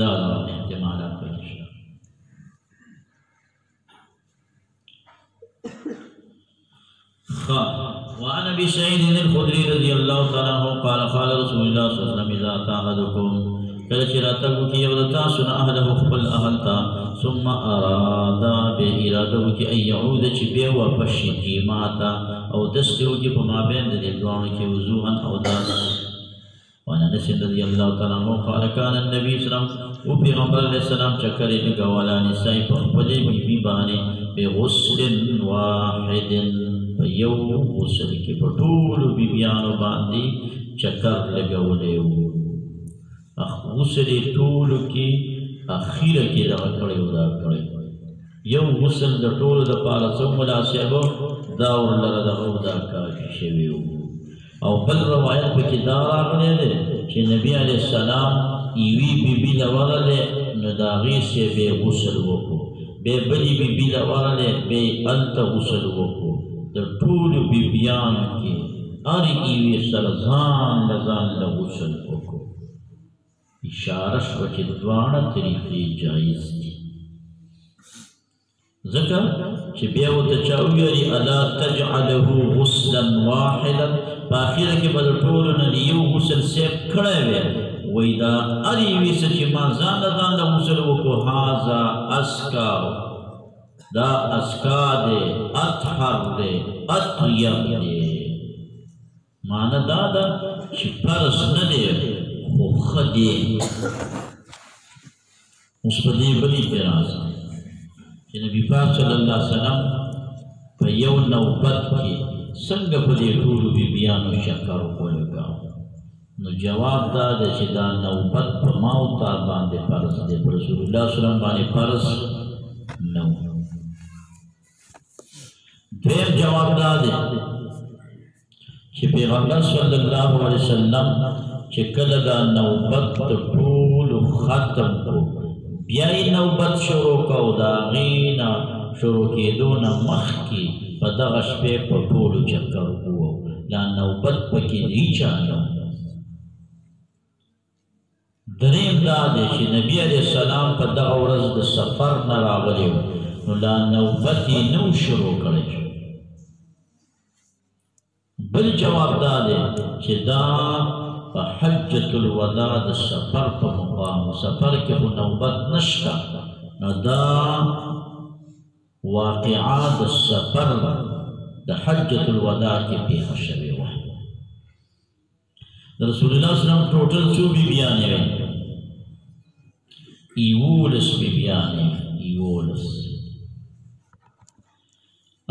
دا احتمالات پکې شته وعن ابي سعيد الخدري رضي الله تعالى عنه قال قال رسول الله صلى الله عليه وسلم اذا اتى احدكم کله چې راتګ وکړي یو د تاسو نه اهله خپل اهل ته ثم اراد باراده وکړي ان يعود چې بیا واپس شي جما ته او دستې وکړي په مابین د دې دواړو کې وضوءا او داس وعن انس رضي الله تعالى عنه قال كان النبي صلى الله عليه وسلم او پیغمبر علیہ السلام چکرې لګوالا نساء په خپلې بیبي باندې بغسل واحد په یو غسل کې په ټولو بیبیانو باندې چکر لګولی و غسل یې ټولو کې اخیره کې دغه کړی و دا کړی یو غسل د ټولو دپاره څه مناسبه دا ورلره دغه دا کافي شوي و او بل روایت پکې دا راغلی دی چې نبي علیه السلام یوې بیبي له ورغلی نو د هغې سې بې غسل وکړو بیا بلې بیبي له ورغلی بیا یې هلته غسل وکړو د ټولو بیبیانو کې هر یوې سره ځان له غسل وکړو اشاره شوه چې دواړه طریقې جایز دي ځکه چې بیا ورته چا وویلي الا تجعله غسلا واحدا په اخره کې به د ټولو نه یو غسل سیف کړی وی وایي دا هر یوې څه چې ما ځان له غسل وکړو هذا اسکا دا اسکا دی اطهر دی اطیب دی معنی دا ده چې فرض نه دی خو ښه دی اوس په دې بلې کې راځي چې نبي پاک صلی الله علیه وسلم په یو نوبت کې څنګه په دې ټولو بیبیانو شکر ولګاو نو جواب دا ده چې دا نوبت په ما او تا باندې فرض دی په رسول الله صلی الله علیه وسلم باندې فرض نه و دویم جواب دا دی چې پیغمبر صلی الله علیه وسلم چې کله دا نوبت د ټولو ختم کړو بیا یې نوبت شروع کو د هغې نه شروع کېدو نه مخکې په دغه شپې په ټولو چکر ووهو لا نوبت پکې هیچا نه دریم دا دی چې نبي علیه السلام په دغه ورځ د سفر نه راغلی و نو لا نوبت یې نه و شروع کړی بل جواب دا دی چې دا په حجة الوداع د سفر په مقام سفر کې خو نوبت نشته نو دا واقعه د سفر د حجة الوداع کې پیښه شوې وه د رسول الله صلی الله علیه وسلم ټوټل څو بیبیانې وې 11 بیبیانې 11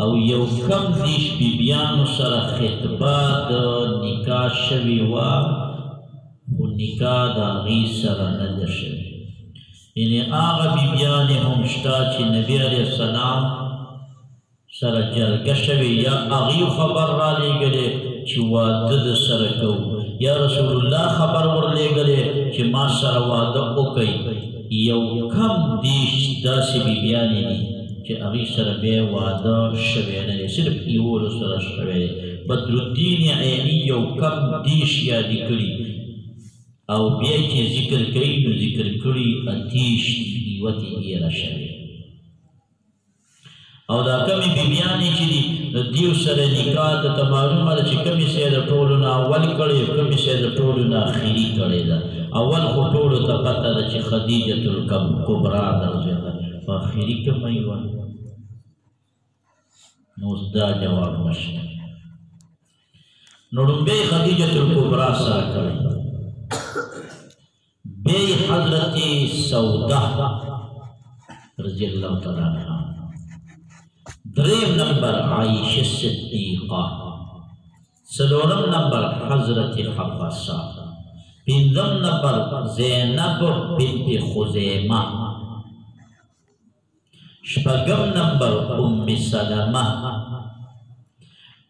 او یو کم دیش بیبیانو سره خطبه د نکاح شوې وه خو نکاح د هغې سره نه ده شوې یعنې هغه بیبیانې هم شته چې نبي علیه السلام سره جرګه شوې یا هغې خبر رالیږلی چې واده د سره کوو یا رسول الله خبر ورلیږلی چې ما سره واده وکئ یو کم دیش داسې بیبیانې دي چې هغې سره بیا واده شوی نه دی صرف 11 سره شوی دی بدرالدین عیني یو کم دیش یادې کړي او بیا چې ذکر کوي نو ذکر کړي اتیش یوه ته هیره شوې او دا کمی بیبیانی چی دی دیو سر نکاح دا تمارو مالا چی کمی سید طولونا اول کڑی کمی سید طولونا خیری کڑی دا اول خو طولو تا پتا دا چی خدیجت الکبرا در زیده فاخیری کم ایوان نوز دا جواب مشت نورم بی خدیجت الکبرا سر کڑی بی حضرت سودہ رضی اللہ تعالیٰ عنہ دریم نمبر عائشہ صدیقہ سلورم نمبر حضرت حفصہ پندم نمبر زینب بنت خزیمہ شپگم نمبر ام سلمہ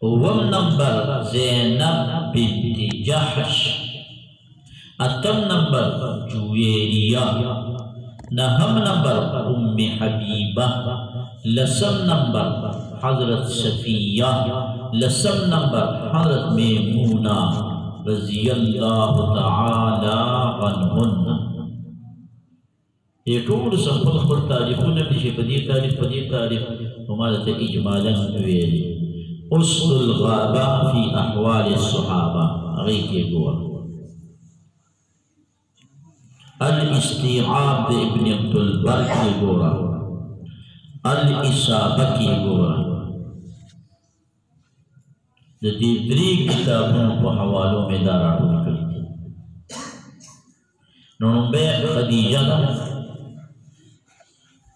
اوم نمبر زینب بنت جحش اتم نمبر جویریہ نہم نمبر ام حبیبہ لسم نمبر حضرت صفیہ لسم نمبر حضرت میمونہ رضی اللہ تعالی عنہن یہ طول سنخل خل تاریخون بشی پدی تاریخ ہمارت اجمالا ویلی اصل الغابہ فی احوال الصحابہ غیقی گوا الاستیعاب ابن عبد البر کی گورا الاصابہ کی گورا دری کتابوں کو حوالوں میں دارا ڈھول کری تھی ننبے خدیجہ دا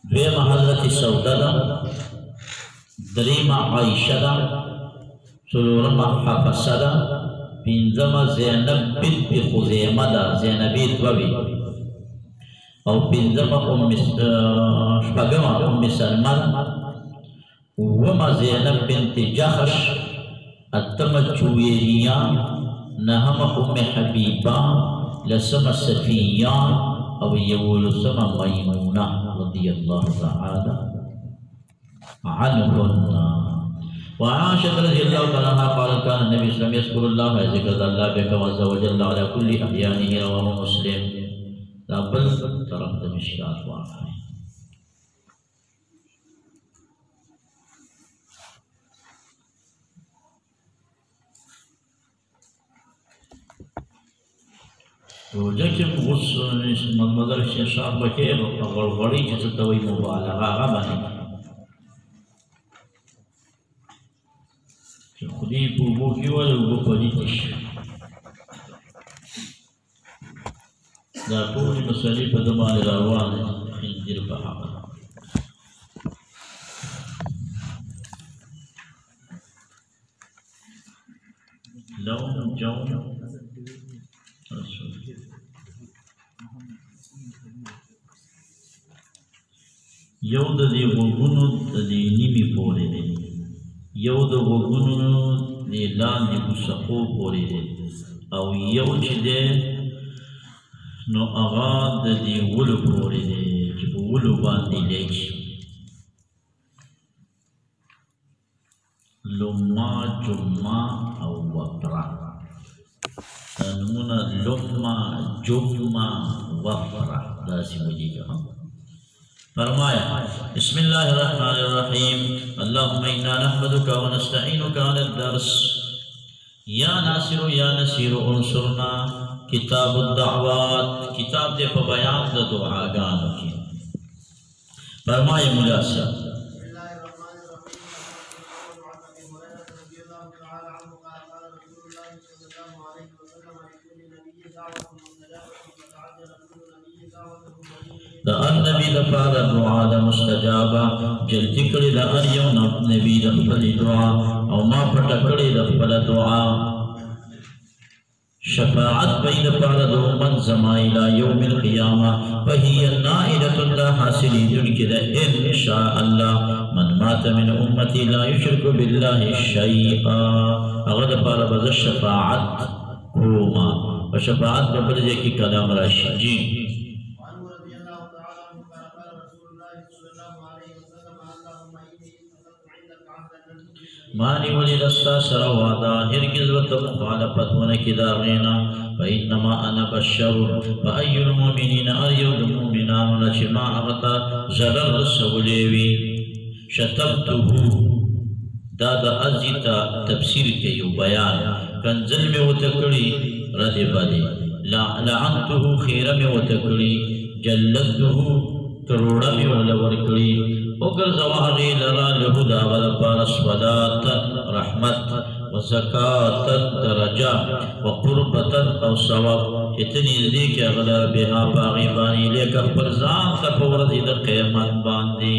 دویم حضرت سودہ دا دریم عائشہ دا سلورم حفصہ دا پینزم زینب بنت خزیمہ دا زینبی دوی او پینزم شپگم ام سلمہ وما زینب بنت جحش اتم جویریہ نہم ام حبیبہ لسم صفیہ او یولسم میمونہ رضی اللہ تعالی عنہن وعائشة رضی اللہ تعالی عنہ قالت كان النبي صلی اللہ علیہ وسلم يذكر الله ذکر اللہ بك عز وجل على كل احيانه رواه مسلم دا بل طرف دا مشکات واقع ہے روجہ کے مدر شیشاب بکے غرغری جسدوی مبالغہ غبانی کہ خودی پوبو کی ولو پلیتش دا طول مسئلی پا دمال روان خنجر پا حقا لون جون یو دا دی غوگونو دا دی نیمی پوری دی یو دا غوگونو دی لان دی بسخو پوری دی او یو چی دی نو اغاد دا دی ولو پوری دی چی پا ولو باندی لیچی لما جمع او وفرا نمونا لما جمع وفرا دا سی مجھے جہاں فرمایا بسم اللہ الرحمن الرحیم اللہم انا نحمدک ونستعینک علی الدرس یا ناصر یا نصیر انصرنا کتاب الدعوات کتاب دے پا بیان دا دعاگانو کی فرمایا ملاسا دا النبی دفعہ دعا دا مستجابا جلتی کری دا اریو نبی دفعہ دعا او ما پتا کری دفعہ دعا شفاعت بین پارد من زمائی لا یوم القیامة فہی نائلت اللہ حاصلی جنکی دا انشاء اللہ من مات من امتی لا یشرک باللہ شیئا اغد پارد بز شفاعت کوما و شفاعت ببرجے کی کلام راشی جی مانی ولی رستا سروادا ہرگز و مخالفت ونکی داغینا فإنما أنا بشر فأي المؤمنين أريو المؤمنان لچما أغتا زرر سولیوی شتمته دا دا ازی تا تفسیر کے یو بیان کنزل میں وتکڑی رد بدی لعنته خیر میں وتکڑی جلدته کروڑا میں ولورکڑی اگر زواغی لرا لہو دا غلب رسولات رحمت وزکاة درجہ وقربتا او ثواب اتنی ذیک اغلا بها باغیبانی لیک اخبر زان تپوردی دا قیمت باندی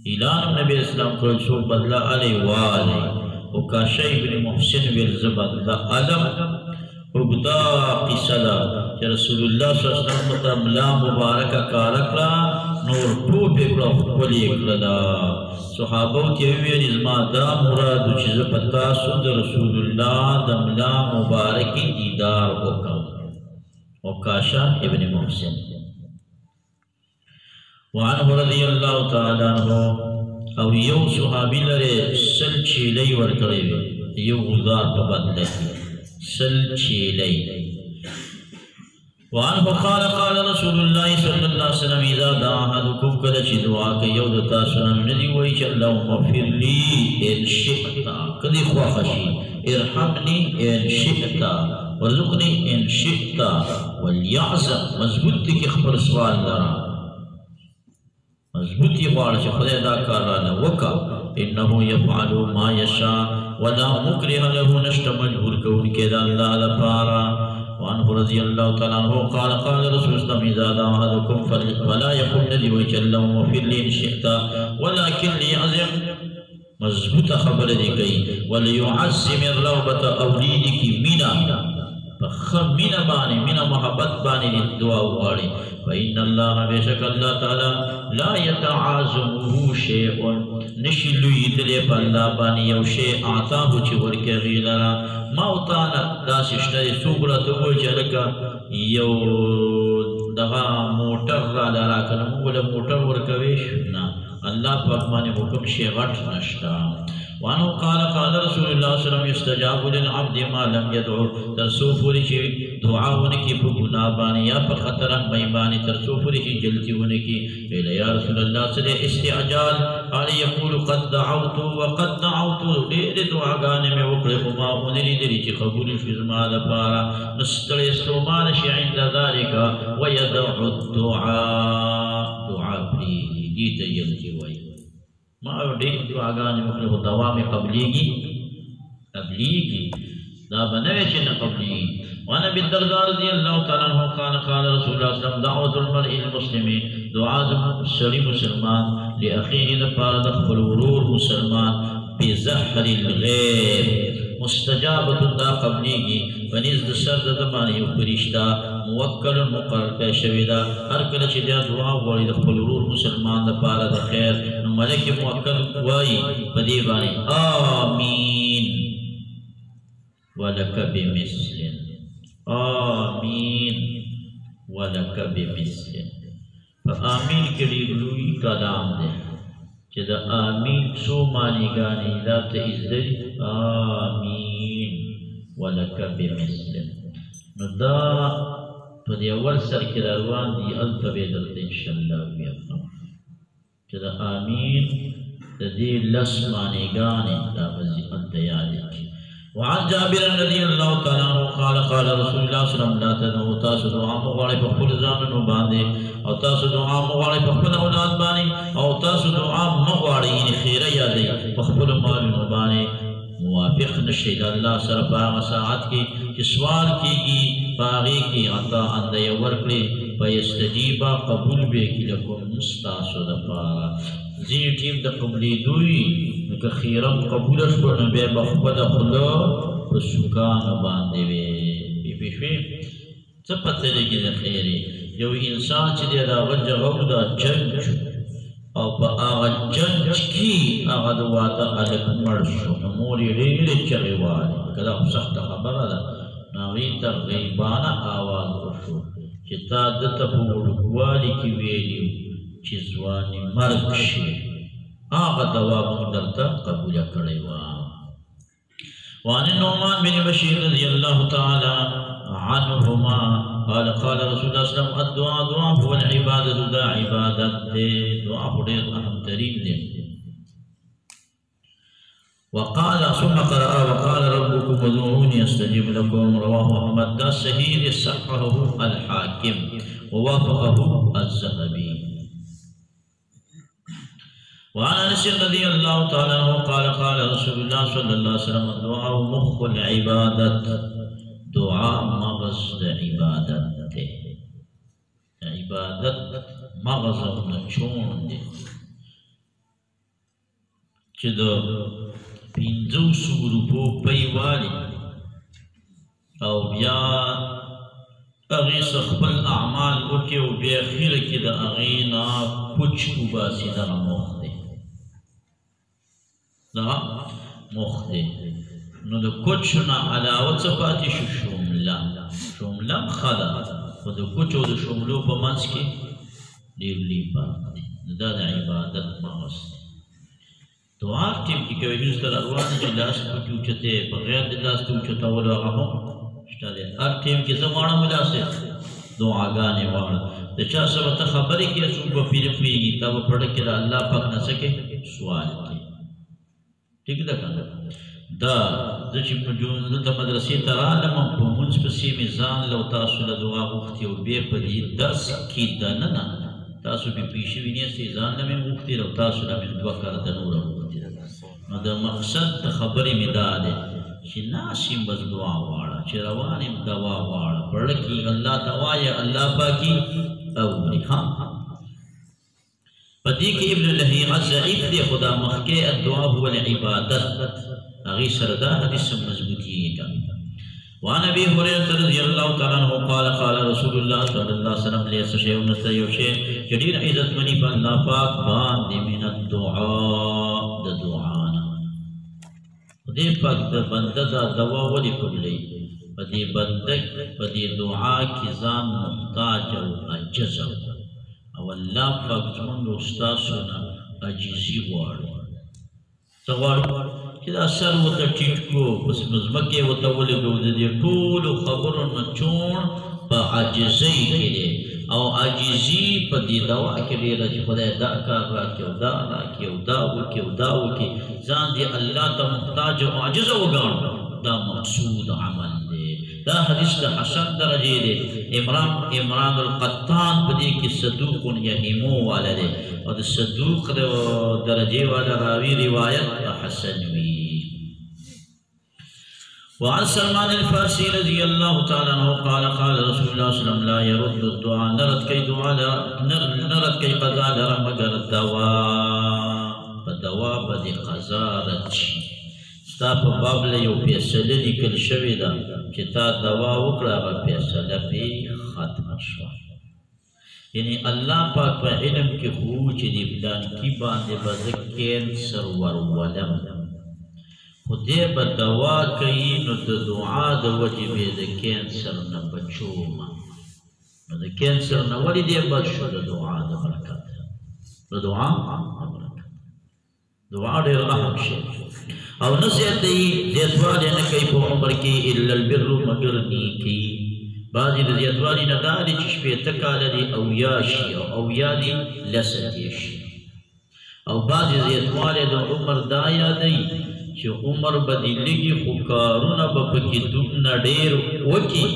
اعلان نبی اسلام کو سو بدلا علی والی وکاشی بن محسن والزبدلا علم اگدا قصدا کہ رسول اللہ صلی اللہ علیہ وسلم ملا مبارکہ کارکلا نور ٹوپ اکلا خپلی اکلا صحابوں کے ویر ازما دا مراد چیز پتا سود رسول اللہ دا ملا مبارکی دیدار وکم وکاشا ابن محسن وعنه رضی اللہ تعالیٰ عنہ او یو صحابی لرے سل چیلی ورکڑی وی یو غزار پا بدلے سل چیلی وعنه قال رسول اللہ صلی اللہ علیہ وسلم اذا دعاہدکم کلچی دعا کہ یو دتا سنم ندی ویچ اللہم اغفر لی ان شئتا کدی خواخشی ارحمنی ان شئتا ورزقنی ان شئتا والیعظم مضبوط کی خبر سوال لرا مضبوطی غوار چه خدای دا کار رانا وکا انہو یفعلو ما یشا ولا مکرہ لہو نشت مجبور کون کے دا اللہ لپارا وعنہ رضی اللہ تعالیٰ عنہ قال رسول اسلام اذا دعاہدکم فلا یقول ندی ویچ اللہم وفر لی انشئتا ولیکن لیعظم مضبوط خبر دی گئی ولیعظم الرغبت اولیدی کی مینا فخم مینا بانی مینا محبت بانی دعا واری فإن اللہ بیشک اللہ تعالی لا یتعازمه شیئن نشلوی دلی پا اللہ بانی یو شیء آتاہو چی ورکی غیلارا موتانا دا سشتری سوگراتو جلکا یو دغا موٹر را لارا کنمو ولا موٹر ورکویش نا اللہ پاک مانی حکم شیء غٹ نشتا وانو قال رسول اللہ صلی اللہ علیہ وسلم یستجاب للعبد ما لم یدعو ترسو پوری چی دعا ہونے کی گناہ بانی یا پر خطرہ میبانی ترسو پوری چی جلتی ہونے کی قیل یا رسول اللہ صلی اللہ استعجال قال یقول قد دعوتو وقد دعوتو دیر دعا گانے میں وقلق ما انری دری چی قبول فزما دپارا نستر استومان شی عند ذالکا ویدعو الدعا دعا پری دیتا جلتی ہوئی ما دیکھ دعا گانے مخلق دوام قبلیگی دا بنوے چن قبلیگی وانا بالدرداء رضی اللہ تعالیٰ عنہ قال رسول اللہ صلی اللہ علیہ وسلم دعوت المرء المسلم دعا سری مسلمان لأخیه دفار دخل ورور مسلمان بزحر الغیب مستجابت دا قبلیگی ونزد سرد دمانی پرشتہ موکل مقرر شویدہ ہر کلچ دیا دعا واری دخل ورور مسلمان دفار دا خیر ملک موکل وائی بدیبانی آمین وَلَكَ بِمِثْلٍ آمین وَلَكَ بِمِثْلٍ فآمین کے لیے لوئی کلام دے کہ دا آمین سو مانی گانی دا تئذری آمین وَلَكَ بِمِثْلٍ دا تو دی اول سر کی دروان دی الفبیدت انشاءاللہ بیافم کہ دا آمین دا دی لس مانی گانی دا بزی الدیالک وعن جابر رضی اللہ تعالیٰ عنہ قال رسول اللہ صلی اللہ علیہ وسلم لا تدعو تاسو دعا مغاڑی پخپل زامنو باندے او تاسو دعا مغاڑی پخپل اولاد باندے او تاسو دعا مغاڑی یعنی خیرہ یادی پخپل مالنو باندے موافق نشید اللہ سر پاغ ساعت کی کہ سوال کی گی پاغی کی عطا اندے ورکلی فیستجیبا قبول بے کی لکم مستاسو دپارا زین ٹیم دا قبلی دوئی کہ خیرم قبولش کرنے بے بخبد خلا بسکان باندے بے بیشوی سپتے لگی دا خیری جو انسان چی دے دا غج غو دا جنگ او پا آغا جنگ کی آغا دواتا علک مرشو نموری ریل چغیوالی کدا سخت خبر دا ناغیتا غیبانا آواز رشو چی تا دتا پوڑکوالی کی ویلیو چیزوانی مرگ شی آغا دوا مندرتا قبول کرے وعن النعمان بن بشیر رضی اللہ تعالی عنہما قال رسول اللہ صلی اللہ علیہ وسلم الدعا دعا هو العبادت دا عبادت دے دعا بڑے اہم ترین دے وقال ثم قرأ وقال ربكم ادعوني استجب لكم رواه احمد. دا صحیح صححه الحاکم ووافقه الذهبي. وعن انس رضي الله تعالى عنه قال قال رسول الله صلى الله عليه وسلم الدعاء مخ العبادت. دعاء مغز عبادت تے. عبادت مغز نچون دے چه دا 500 روپو پی والی او بیا اغی سخبل اعمال اکی و بیا خیر کی دا اغینا کچھ باسی دا مخ دے. دا مخ دے نو دا کچھ نا علاوت سپاتی شو شوملم. شوملم خدا و دا کچھ و دا شوملو پا منس کی لیولی پاک دے. دا دا عبادت مغز دے. دعا ٹیم کی کوئی نیوز کر اروان جی لاس پتی اوچتے بغیر دی لاس تی اوچتا ولا غمو شتا دے ہر ٹیم کی زمانہ ملا سے دعا گانے والا دے چاہ سبتا خبری کیا سوپا پیر پیگی تب پڑھ کے اللہ پاک نہ سکے سوال کی ٹھیک دا کھانا دا چی پجون دا مدرسی ترالم پا منس پسی میزان لو تاسو لدعا مختی و بے پدی دس کی دننا تاسو بی پیشی وینی استی زان نمی مختی رو تاسو نمی دوکر دنورا مختی رو. دا مقصد دا خبری می دادے چی ناسیم بز دعا وارا چی روانیم دعا وارا پڑکی اللہ توائی اللہ پاکی اوری. ہاں پتی کہ ابن لحیقہ ضعیف دے خدا مخکے الدعا هو العبادت اغی سردہ حدیث مضبوطی ہے کام. وعن ابي هريره رضي الله تعالى عنه قال قال رسول الله صلى الله عليه وسلم ليس شيء نستطيع شيء جدير عزت مني فالله پاک باندې من الدعاء د دعانا دې پاک د بنده دا دوا ولي کولی په دې بنده په دې دعا کې ځان محتاج او عاجز او الله پاک زموږ استادونه عاجزي غواړي. څوار چې دا سر وته ټیټ کو پس مزمکه وته ولګو د دې ټول خبرو نه چون په عاجزۍ کې دی او عاجزي په دې دوا کې ډېره چې خدای دا کار راکړي او دا راکړي او دا وکړي او دا وکړي ځان دې الله ته محتاج او عاجز وګڼو دا مقصود عمل دی. دا حدیث د حسن درجه دی. عمران القطان په دې کې صدوق یهیمو والا دی او د صدوق درجه والا راوی روایت حسن وی. وعن سلمان الفارسي رضي الله تعالى عنه قال قال رسول الله صلى الله عليه وسلم لا يرد الدعاء نرد كي دعاء نرد كي قضاء لرا مگر الدواء فدواء بدي قضاء ستا په باب له یو فیصله لیکل شوې ده چې تا دوا وکړه هغه فیصله پې ختمه شوه. یعنی الله پاک په علم کې خو چې د فلانکي باندې به زه کینسر ورولم خو دی به دوا کوي نو د دعا د وجې به د کینسر نه بچومه. نو د کینسر نه ولې دی بچ شو؟ د دعا د برکت. د دعا د برکت. دعا ډېر اهم شی او نه زیاتوي زیاتوالی نه کوي په عمر کې الا البر مگر نیکي. بعضې د زیاتوالي نه دا دی چې 80 کاله دي او یا شي او یا دي 10 شي او بعضې زیاتوالی د عمر دا یادوي چې عمر به دې لږي خو کارونه به پکې دومره ډېر وکړي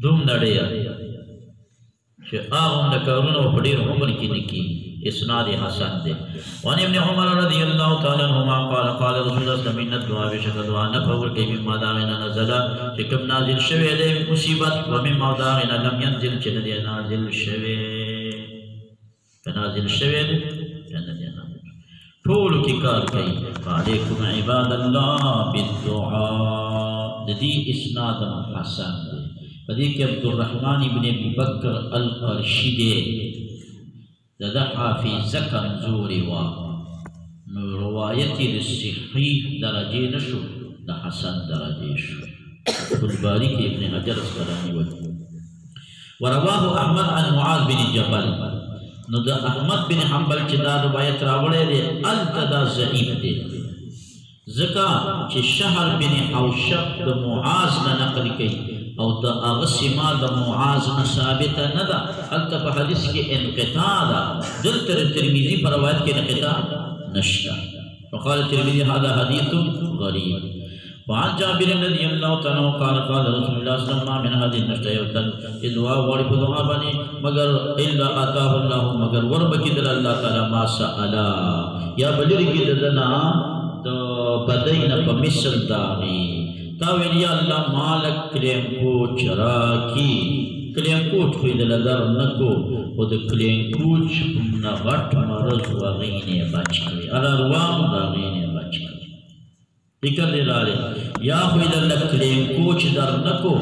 دومره ډېر چې هغومره کارونه به په ډېر عمر کې نه کېږي. اسناد حسن دے. وعن ابن عمر رضی اللہ تعالی عنہما قال قال رسول اللہ صلی اللہ علیہ وسلم دعا بشک دعا نفور کی مما داغنا نزلا چکم نازل شوے دے مصیبت ومما داغنا لم ينزل چن دے نازل شوے فنازل شوے دے چن دے نازل طول کی کار کئی. فعلیکم عباد اللہ بالدعاء دی اسناد حسن دے. فدی کہ عبدالرحمن بن ابی بکر القرشی دے دا حافظه کمزوری وا نو روایتی د صحیح درجه نشو د حسن درجه شو. خلباری کی ابن حجر اسقلانی وجه. ورواه احمد عن معاذ بن جبل نو دا احمد بن حنبل چې دا روایت راوړی دی الته دا ضعیف دی ځکه چې شهر بن حوشب د معاذ نه نقل کوي او دا هغه سیما د معاذ نه ثابته نه ده. هلته په حدیث کې انقطاع ده. دلته د ترمذي په روایت کې انقطاع نشته. وقال الترمذي هذا حديث غريب. وعن جابر رضي الله تعالى عنه قال قال رسول الله صلى الله عليه وسلم من هذه النشتيوتن دعا وړي په دعا باندې مگر الا اتاه الله مگر وربکی در الله تعالی ما سألا یا بلرګي دنا تو بدین په مثل داغي تا ویل یا الله مالک کلیم کو چرا کی کلیم کوچ خو دل در نکو او د کلیم کوچ نه غټ مرز وغینه بچ کړي ار روان داغینه بچ کړي فکر دی لاره یا خو دل کلیم کوچ در نکو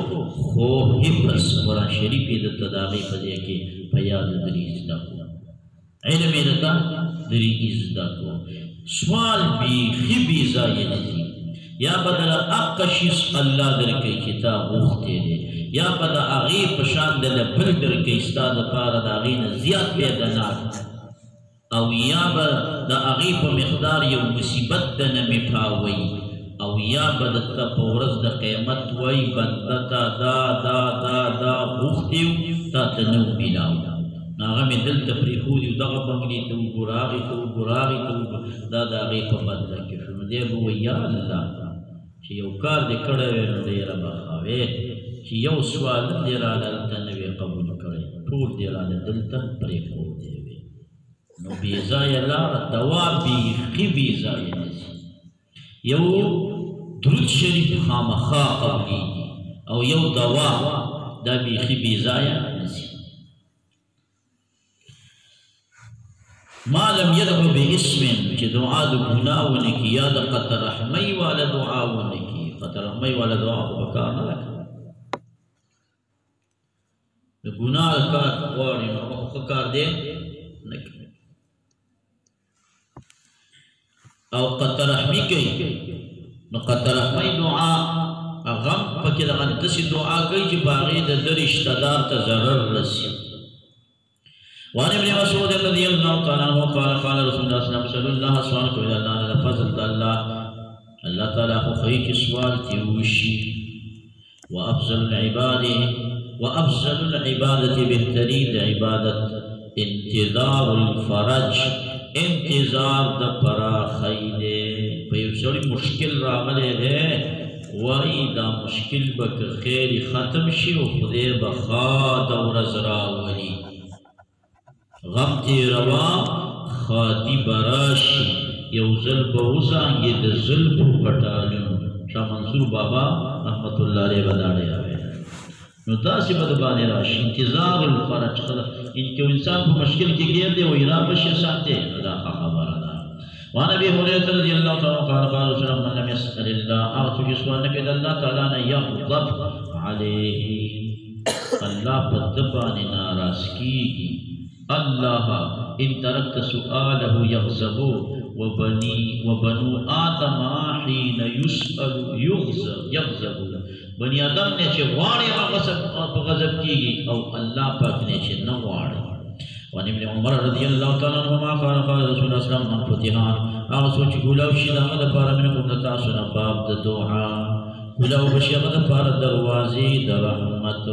خو حفظ قرآن شریف د تداغی په دې کې په یاد درې زده کو علم یې دتا درې زده کو سوال بی خبی ځای نه یا بدل اقشیس الله درکې کتاب وخته دی یا بد اغي پشان د بل درکې استاد لپاره د اغي نه زیات پیدا نه او یا د اغي په مقدار یو مصیبت نه میټاوي او یا بد تپورز د قیامت وای بندتا دا دا دا دا وختیو تا تنو بلاو ناغه می دل تفریحو دی دغه بمګی ته ګراغي دا د اغي په بدل کې شنو دی بو یا الله چې یو کار دې کړی وي نو ډېر بخاوي چې یو سوال دې را دلته نه وي قبول کړی ټول دې را دلته پرېښودی وي نو بې ځایه لاره دوا بیخي بې ځایه نشي یو درود شریف خامخا قبلېږي او یو دوا دا بیخي بې ځایه نشي ما لم يدعو باسم چې دعا د ګناه ونه کي یا د قطر رحمۍ والا دعا ونه کي قطر رحمۍ والا دعا خو په کار نه لکه د ګناه کار غواړي نو هغه ښه کار دی نه کوي او قطر رحمۍ کوي نو قطر رحمۍ دعا هغه پکې دغه داسې دعا کوي چې په هغې د ده رشته دار ته ضرر رسي وعن ابن مسعود رضي الله تعالى عنه قال قال رسول الله صلى الله عليه وسلم الله سبحانه وتعالى الله فضل الله تعالى خو خيك سوال تيوشي وافضل العباده بهترين عبادت انتظار الفرج انتظار د فراخی دے پیوسری مشکل راغلے دے وای دا مشکل بک خیر ختم شي او خدای بخا د ورځ راولي غم تی روا خاتی براشی یو ظلب وزانگی د ظلب پټالو شاه منصور بابا رحمت الله علیه وداړي راوي نو تاسو په باندې راشي انتظار الفرج انکه انسان په مشکل کې ګیر دی او را بشي ساتي دا خبره ده وعن ابي هريره رضي الله تعالى عنه قال قال رسول الله من لم يسأل الله اعطى سبحانه كده الله تعالى نه يغضب عليه الله په دبانې ناراض کیږي الله ان تركت سؤاله يغضب وبنو آدم حين يسأل يغضب بني آدم نے چې غواړي هغه په غضب کیږي او الله پاک نے چې نه غواړي وان ابن عمر رضی الله تعالی عنهما قال قال رسول الله صلی الله علیه وسلم من فتحان هغه سوچ ګولاو شي هغه د پاره من کوم تاسو نه باب د دعا ګولاو بشي هغه د پاره دروازې د رحمت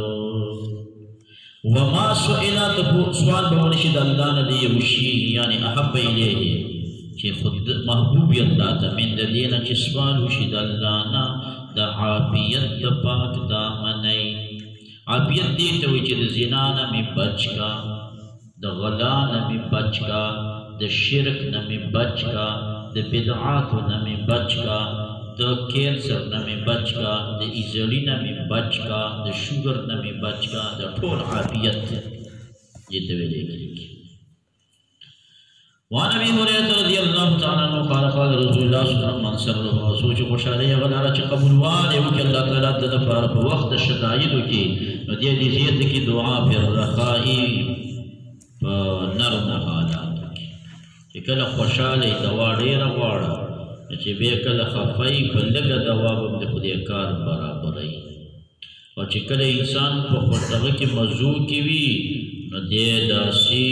وما سئلات سوال بونشد الله ندی وشي یعنی احب الیه چې خود محبوب الله ته من د دینه چې سوال وشد الله نه د عافیت د پاک دامنۍ عافیت دې ته وي چې د زنا نه مې بچ کا د غلا نه مې بچ کا د شرک نه مې بچ کا د بدعاتو نه مې بچ کا د کینسر نه مې بچ کا د ایزولی نه مې بچ کا د شوګر نه مې بچ کا د ټول عافیت دې ته ویل کېږي وعن ابي هريره رضي الله تعالى عنه قال قال رسول الله صلى الله عليه وسلم من سره سوچ خوشاله غلاره چې قبول واره او چې الله تعالی د لپاره په وخت شدایدو کې نو دې زیات کې دعا پر رخائي په نرم حالات کې کله خوشاله دوا ډیره غواړه چې به کله خفای په لګه دوا به خدای کار برابرای او چې کله انسان په خوشاله کې مزو کې وي نو دې داسي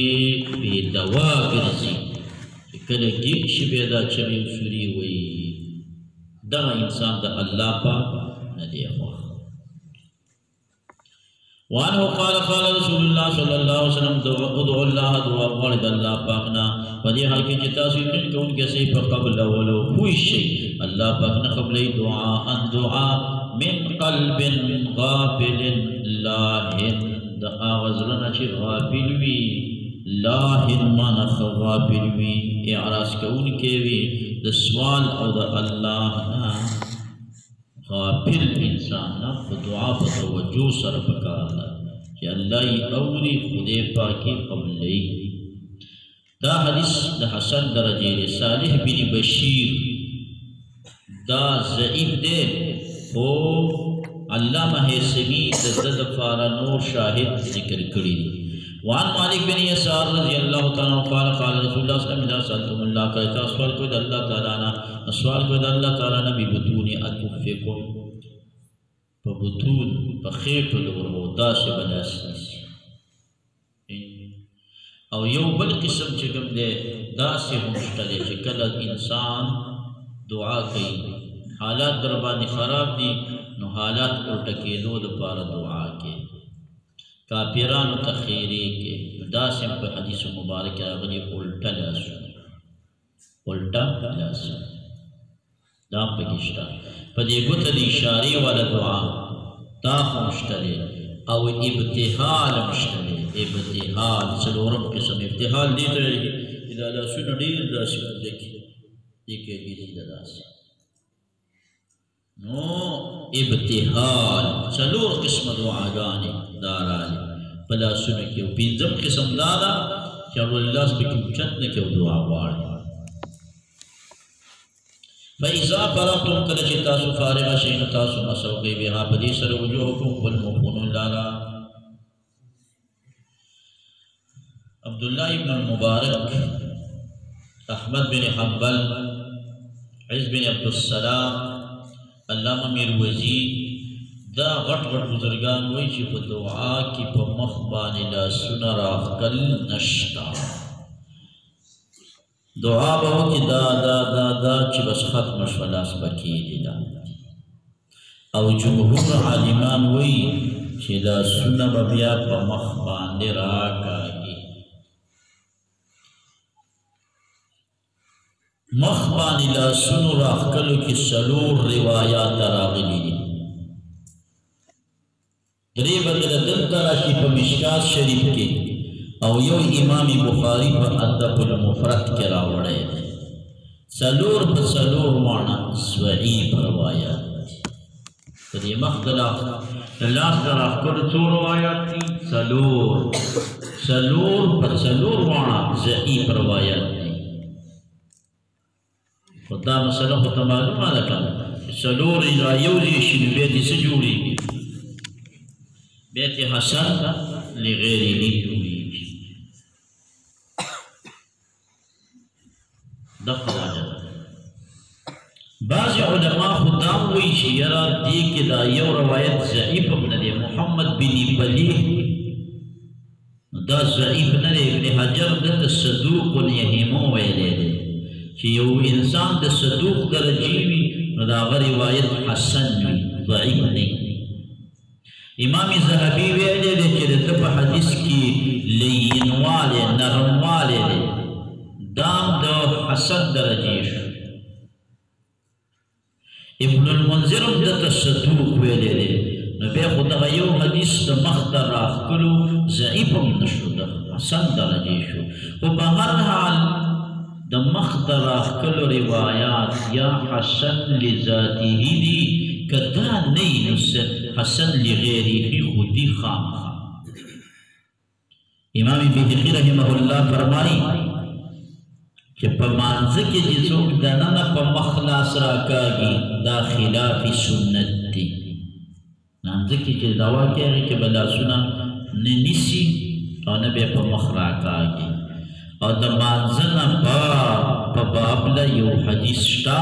په دوا ګرځي کله کې شي به دا چې سوري وي دا انسان د الله پاک نه دی خو وعنه قال قال رسول الله صلی اللہ علیہ وسلم ادعو اللہ دعا غالد اللہ پاکنا فدی حال کی جتاسی قن کون کسی فقبل ولو کوئی شئی اللہ پاکنا قبل دعا ان دعا من قلب غافل لاہن دا آغزلنا چی غافل وی لاہن مانخ غافل وی اعراض کون کے وی دا سوال او دا اللہ غافل انسان دعا فتوجہ سر پکارنا کہ اللہ اولی خدے پاکی قبلی دا حدیث دا حسن درجے صالح بن بشیر دا ضعیف دے ہو علامہ حیثمی دزد فارا نور شاہد ذکر کری وعن مالک بن یسار رضی اللہ تعالیٰ قال قال رسول اللہ صلی اللہ علیہ وسلم سألتم اللہ کہتا سوال کوئی دا اللہ تعالیٰ سوال کوئی دا اللہ تعالیٰ نبی بطونی اتوفیکم پا بطون پا خیٹ لورو دا سے بلا سیسی او یو بل قسم چکم دے دا سے ہمشتلے چکل انسان دعا کئی حالات دربانی خراب دی نو حالات الٹکے دو دا پارا دعا کے کافران تخیرے کے دا سم پہ حدیث مبارک آگلی الٹا لاسو الٹا لاسو دا پہ گشتا پہ دے گت دی اشاری والا دعا دا خمشتلے او ابتحال مشتلے ابتحال سلورم قسم ابتحال دیتا ہے اذا لاسو نڈیر دا سم دیکھے دیکھے گیزی دا سی نو ابتحال سلور قسم دعا گانے دارانی پلا سنکیو پینزم قسم دادا کہ اللہ سبکیو چندنکیو دعا وارد فَإِذَا فَرَقْتُمْ کَلَچِ تاسو فارغ شئین تاسو مسوقی بها پدی سر وجوہکم والمفون لالا عبداللہ ابن المبارک احمد بن حنبل عز بن عبدالسلام علامہ میروزی دا غٹ غٹ بزرگان ہوئی چی پا دعا کی پا مخبانی لا سنر آخکل نشتا دعا بہو کی دا دا دا دا چی بس ختم شولاس بکی دیلا او جمہور عالمان ہوئی چی دا سنر بیا پا مخبانی راکا گی مخبانی لا سنر آخکلو کی سلور روایات راغلی دی دریب اگر دل تراشی پا مشکات شریف کے او یو امام بخاری پا ادب المفرد کے راوڑے دے سلور پا سلور وانا ضعیف روایات تدی مختلاف اللہ تراف کر تو روایات تھی سلور پا سلور وانا ضعیف روایات تھی خدا مسئلہ خدا معلوم آدھا کم سلور رایوزی شنویتی سے جوڑی بیت حسن لغیری لیجولی دقا واجد بعض علماء خدام ہوئی شیرہ دی کہ دا یو روایت ضعیف ابن محمد بن بلیح دا ضعیف نرے ابن حجر دا صدوق یہیمو ویلے دے کہ یو انسان دا صدوق درجیوی دا روایت حسن وی ضعیف نہیں امام زہبی ویلے دے کہ دفع حدیث کی لین والے نرم والے دے دام دو حسن درجیش ابن المنذرم دا تصدوق ویلے دے نبی خدا غیو حدیث دا مختر راخ کلو ضعیفم نشو دا حسن درجیشو و بہر حال دا مختر راخ کلو روایات یا حسن لذاتی ہی دی کدا نہیں نسل حسن لغیری ہی خودی خام امام بیحقی رحمہ اللہ فرمائی کہ پا مانزک جزوک دنانا پا مخلاص راکاگی دا خلاف سنت دی مانزک جزاوا کیا ہے کہ بلا سنا ننیسی اور نبی پا مخ راکاگی اور دا مانزنا پا بابلا یو حدیث شتا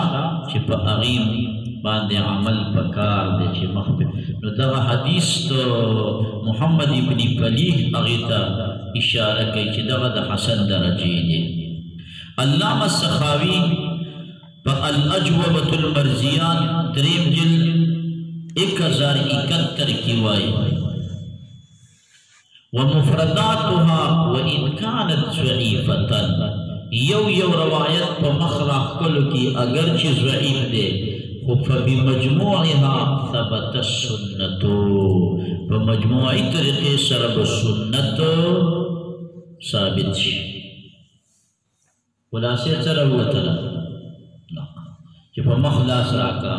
چی پا اغیم باندے عمل پکار دے چی مخبر نو دا حدیث تو محمد ابن فلیح اغیتا اشارہ کئی چی دا حسن درجی دے علامہ سخاوی پا الاجوبۃ المرزیان دریم جل 1071 کی وائی ومفرداتها وإن كانت ضعيفة یو روایت پا مخراق کلو کی اگرچہ ضعیف دے فبمجموعها ثبت السنتو بمجموعی طریقے سرب سنت ثابت شی خلاصے سرب وطلع کہ پا مخلاص راکا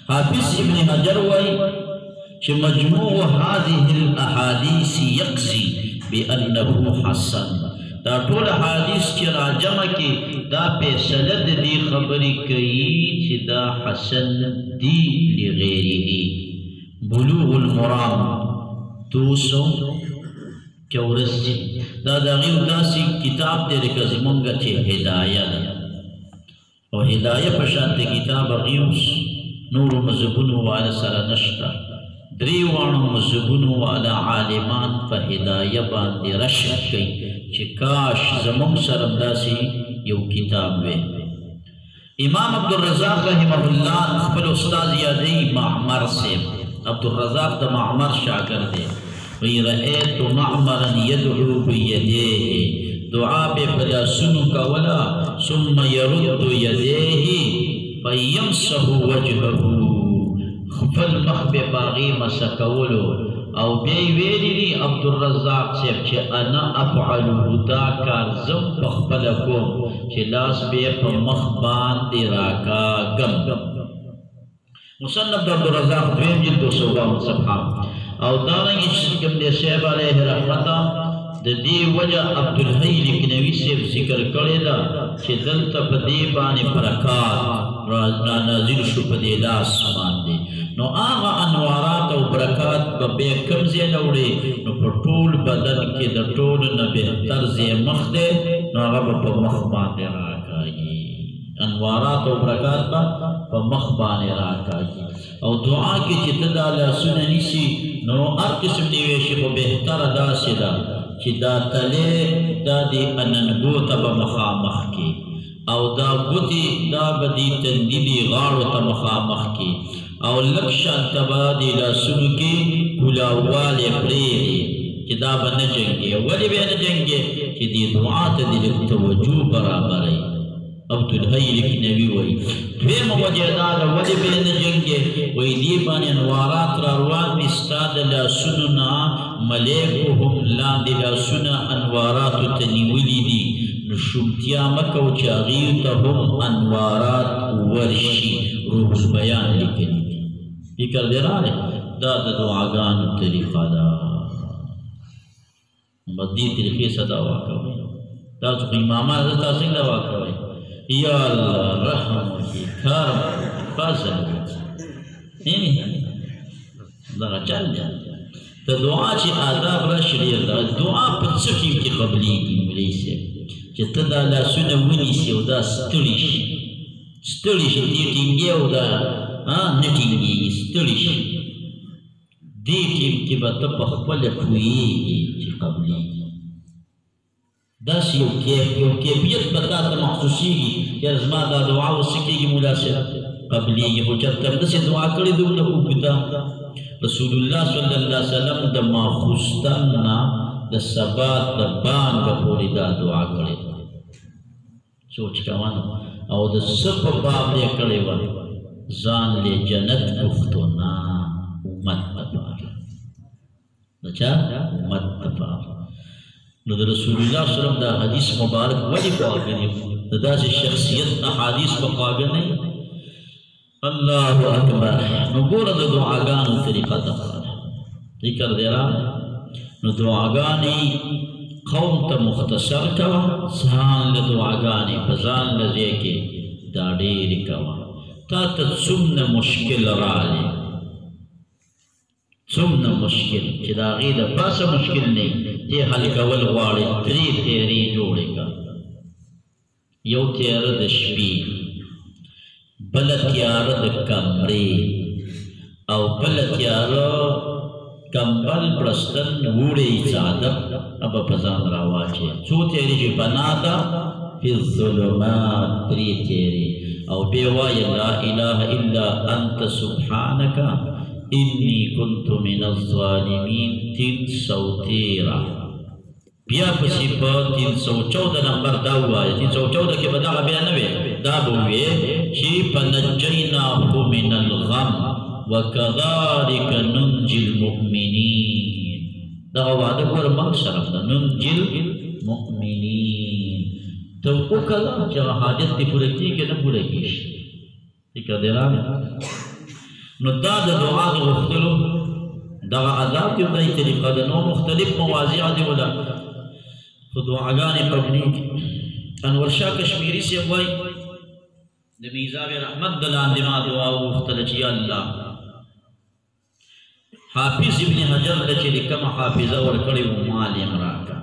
حافظ ابن حجر وی کہ مجموع هذه الاحادیث یقضی بأنه حسن دا طول حادیث چی راجمع کی دا پیسلد دی خبری کئی چی دا حسن دی لغیری بلوغ المرام 244 دا غیو دا سی کتاب دے لکا زمانگا چی ہدایہ دا و ہدایہ پشانت کتاب غیوس نور مذہبونو والا سرنشتا دریوانو مذہبونو والا عالمان فا ہدایہ باندی رشد کئی چی کاش زمان سرم داسی یو کتاب وے امام عبدالرزاق رحمہ اللہ اخبر استاذ یادی معمر سے عبدالرزاق دا معمر شاکر دے وی رئیت معمرا یدعو بیدیہ دعا بے پدا سنو کا ولا ثم یرد یدیہ فیمسہ وجہہو خفل مخب باغی مسکولو او بی ویلی دی عبدالرزاق سیب چه انا افعلو دا کار زم پخپلکو چه لاس بی پا مخبان دی راکا گم مصنف دا عبدالرزاق دویم جلد 252 صفحہ او دارنگی شکم دی سیب علیہ رحمتا دا دی وجہ عبدالحی لکنوی سیب ذکر کرے دا چه دلتا پا دی بانی برکات نازل شو پا دی لاس مان دی نو آغا انوارات و برکات با بے کمزے لوڑے نو پر طول بدن کے دا طول نبہتر زی مخ دے نو آغا با مخ بانے راکائی انوارات و برکات با مخ بانے راکائی او دعا کی چی تدا لاسونا نیسی نو ار قسم نیویشی با بہتر دا سی دا چی دا تلے دا دی اننگو تا با مخامخ کی او دا گوتی دا بدی تندیدی غارو تا مخامخ کی او لکشان تبا دی لاسنو کی کلاوال پریری کہ دا با نجنگے ولی بے نجنگے کہ دی دعات دی لک توجہ برابر ہے عبدالحی لکنوی وی دویم وجہ دادا ولی بے نجنگے وی دی بانی انوارات راروان مستاد لاسنونا ملیکوهم لان دی لاسنو انواراتو تنیولی دی نشمتیا مکو چاغیتا هم انوارات ورشی روح البیان لکنی فکر دے رہا ہے دا دعاگان طریقہ دا مدی طریقے سے دعا کوئی دا تو امامہ حضرت سنگ دعا کوئی یا اللہ رحم کی کرم فضل دا چل جا دا دعا چی آداب را شریر دا دعا پر سکیم کی قبلی کی ملی سے چی تدا لاسونا ونی سی و دا ستلیش دیٹنگی و دا نٹنگی ستلیش دیٹیم کی با تپا خپل پوئی چی قبلی دا سی یو کیفیت بتا تا مخصوصی گی کہ ازما دا دعا و سکے گی مناسب قبلی گی حجت تم دا سی دعا کردی دو لکو کتا رسول اللہ صلی اللہ علیہ وسلم دا ماخوستاننا دا سبات دا بان کا پوری دا دعا کرے سوچ کا وانا او دا سب باب لے کرے وانا زان لے جنت گفتونا امت تفار نچا امت تفار نو دا رسول اللہ صلی اللہ علیہ وسلم دا حدیث مبارک ولی قابل دا سی شخصیت حدیث کو قابل نہیں اللہ اکبر نو گورا دا دعاگان طریقہ تفار ذکر دے رہا نو دعاگانی قوم تا مختصر کوا زان لدعاگانی بزان لزے کے داڑیر کوا تا تا سمن مشکل را لے سمن مشکل چی دا غید پاس مشکل نہیں تی حل کول غواری تری تیری جوڑے گا یو تیر دشپی بل تیار د کمری او بل تیار کمبل پرستن ووڑی چادر اب پزان راواچے چو تیری جی بنا دا فی الظلمات تری تیری او بیوائی لا الہ الا انت سبحانکا انی کنت من الظالمین 313 بیا پسی پا 314 نمبر دا ہوا ہے 314 کے بدا بیا نوے دا بوئے چی فنجیناہ من الغم وکذالک ننجی المؤمنین دا وعدہ ور مقصرف دا ننجی المؤمنین تو او کلا چا حاجت تی پورے کی کہ نہ پورے کیش ٹھیکا دیران نو دا دعا دا غفتلو دا عذاب کی اتنی طریقہ دا نو مختلف مواضع دی ولا دعاگان پبنی انور شاہ کشمیری سے ہوئی میزاب رحمت دلان دما دعا غفتل چی اللہ حافظ ابن حجر لچی لکم حافظہ ورکڑی و مال امراکا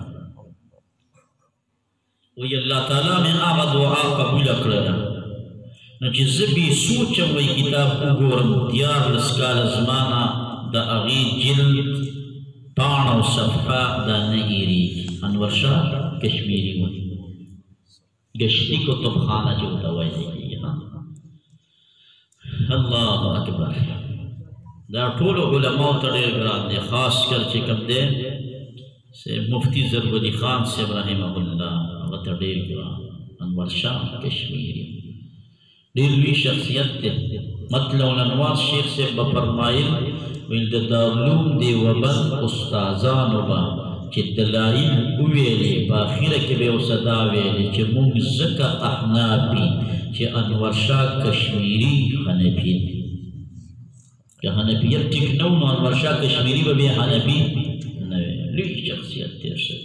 وی اللہ تعالیٰ میں آغا دعا قبول اکرنا نچی زبی سوچا وی کتاب اگورم دیار لسکال زمانا دا اغی جلد پانا و صفحہ دا نئیری انور شاہ کشمیری وی گشتی کو تب خانہ جو دوائی دی اللہ اکبر دا طول علماء تڑے گران دے خاص کر چکم دے سے مفتی ضرورلی خان سے رحمہ اللہ وطڑے گران انور شاہ کشمیری دلوی شخصیت دے مطلع الانوار شیخ سے بفرمائل ویلد دارلوم دے وبند استازان وبا چی دلائل اویلے باخیر کے بے وصدا ویلے چی مونگ زکا احنابی چی انور شاہ کشمیری حنفی کہ حنفیت ٹک نو انور شاہ کشمیری بے حنفی نوے لیش شخصیت تیر سے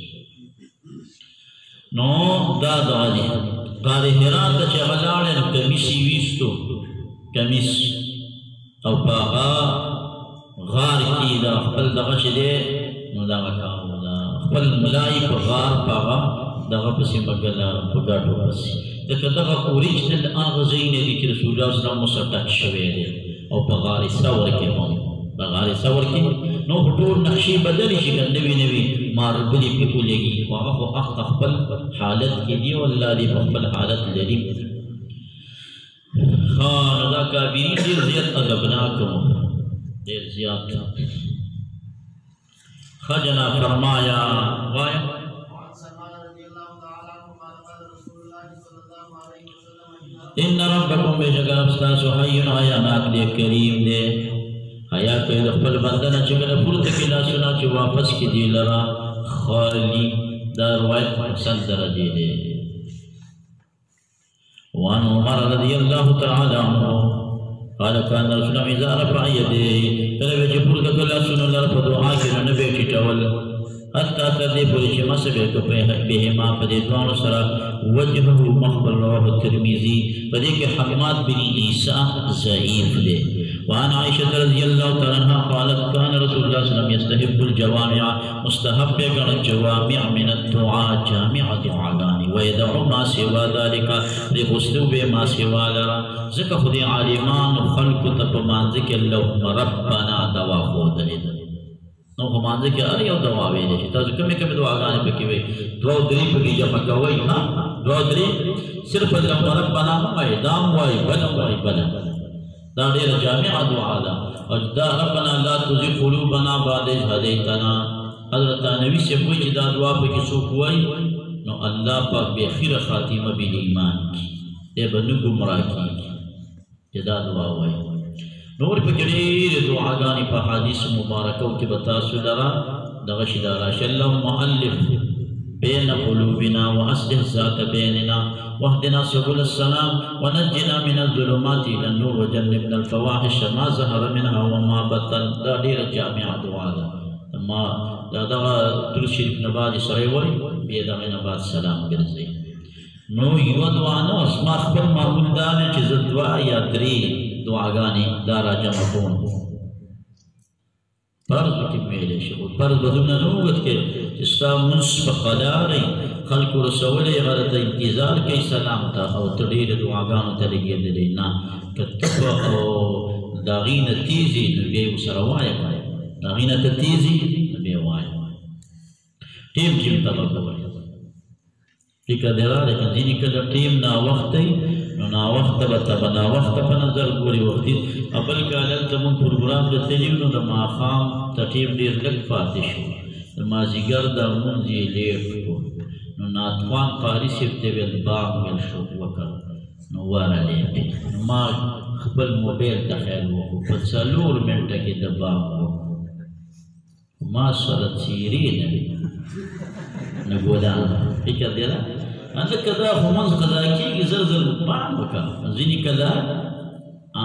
نو دا دعالی قاری حیران دا چی غلالن کمیسی ویستو کمیس او پاقا غار کی دا خپل دا غش دے نو دا غکاو دا خپل ملائی پا غار پاقا دا غپسی مگلار پا گاٹو پسی لیکن دا غا اوریجنل آغزین دی چی رسول اللہ صلی اللہ علیہ وسلم ٹچ شوے دے او پا غار سور کے ہوں پا غار سور کے نو پھٹور نقشی بدلی شکر نوی نوی ماربلی پکو لگی وہاں خو اخپل حالت کی دیو اللہ دی اخپل حالت لریم خان دا کابیرین دیر زیاد اغبناکم دیر زیاد خجنا فرمایا غایا ان ربکم بے جگہ افستاسو حیون آیا ناک دے کریم دے حیا کہ اخبر بندنا چکل پورت کلا سنا چو واپس کی دی لرا خالی دا روایت حسن درجے دے وان عمر رضی اللہ تعالی عنہ قال کان رسول اللہ اذا رفع یدے کلوے جبور کلا سنا لرا فدعا کی نبی چٹول حتی تردی پوری چی مصبے کو بہما پدی دوانو سرا وجہو مخبر روح الترمیزی پدی کہ حماد بن عیسیٰ ضعیف دے وعن عائشة رضی اللہ تعالیٰ عنہ قالت کان رسول اللہ صلی اللہ علیہ وسلم یستحب الجوامع مستحب کر الجوامع من الدعاء جامع دعاگانی ویدعو ما سوا ذالکا لغسلو بے ما سوا لرا ذکر خودی عالمان خلق تپمان ذکر اللہم ربنا دوا خود لیدن نو خمانزے کہ ارے او دعا ویلے چھتا کمی کمی دعا گانے پہ کیوئے دعا دری پہ کی جمع کوئی نا دعا دری صرف ادرم ورب بنا ہمائی دام وائی بنا وائی بنا دا دیر جامعہ دعا دا اور دا ربنا لا تزی قلوبنا بعد از حدیتنا حضرت نبی سے کوئی چی دا دعا پہ کی سوک ہوئی نو اللہ پاک بے خیر خاتمہ بھی ایمان کی اے بنو گمراہ کی دا دعا ہوئی نور پہ جریر دعاگانی پہ حدیث مبارکوں کی بتاسو لرا دغش دارا شلو مؤلف بین قلوبنا وأصلح ذات بیننا واهدنا سبل السلام ونجنا من الظلمات إلى النور وجنبنا الفواحش ما ظهر منها وما بطن دا دیر جامع دعا دا اما دا درود شریف نباد سرائیوئی بیدا میں نباد سلام گرزی نو یو دعانا اسما خبر معمول دانے چیز دعا یا دری دعاگانی دارا جمع کون فرض کی میلے شکل فرض بدون نوگت کے جستا منصف قداری خلق رسول غرط انتظار کی سلام تا او تدیر دعاگانو تلگی دلینا کتبا او داغین تیزی نبیو سروائی پائے داغین تیزی نبیو آئی ٹیم جیم طلب ہوئی فکر دیرا لیکن زینی کدر ٹیم نا وقت ہے نو نو ناوخته به ته به ناوخته په نظر ګوري وختي بل کال هلته مونږ پروګرام ته تللي وو نو د ماښام ته ټیم ډېر لږ پاتې شو د مازدیګر دا لمونځ یې لیټ کړو نو ناتخوان قاري صاحب ته ویل بام ویل شو وکړ نو ورغلی نو ما خپل موبایل ته خیال وکړو په 4 منټه کې د بام وکړو ما سره څیرې نه وي نه ګودان فکر دی ده ځکه دا خو منځ قضا کېږي زر زر بام وکړه ځینې کله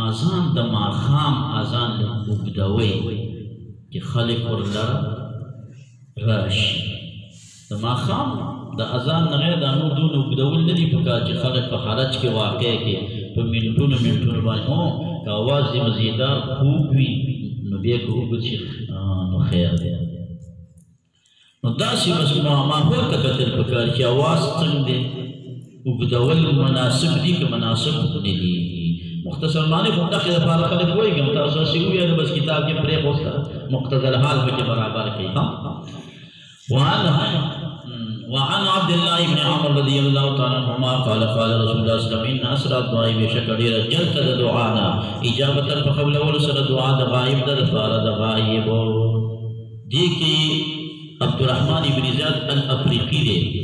اذان د ماښام اذان لږ اوږدوئ چې خلک ورلره راشي د ماښام د اذان نه غیر دا نور دونه اوږدول نه دي پکار چې خلک په حرج کې واقع کې په منټونو منټونو باندې هو که اواز یې مزیدار خوږ وي نو بیا که اوږد شي نو خیر دی نو داسې بس ماحول ته کتل پکار چې اواز څنګه دی اوږدول مناسب دي که مناسب نه دي مختصر معنی خو دغې دپاره خلک وایي که تاسو هسې وویل بس کتاب کې پرېښوسته مقتضى الحال پکې برابر کوي وعن عبد الله بن عمر رضي الله تعالى عنهما قال قال رسول الله صلى الله عليه وسلم ان اسرع الدعاء بشك ډېره جلته د دعانا اجابتا په قبلولو سره دعا د غایب د لپاره د غایب دې کې عبدالرحمن بن زیاد الافریقي دی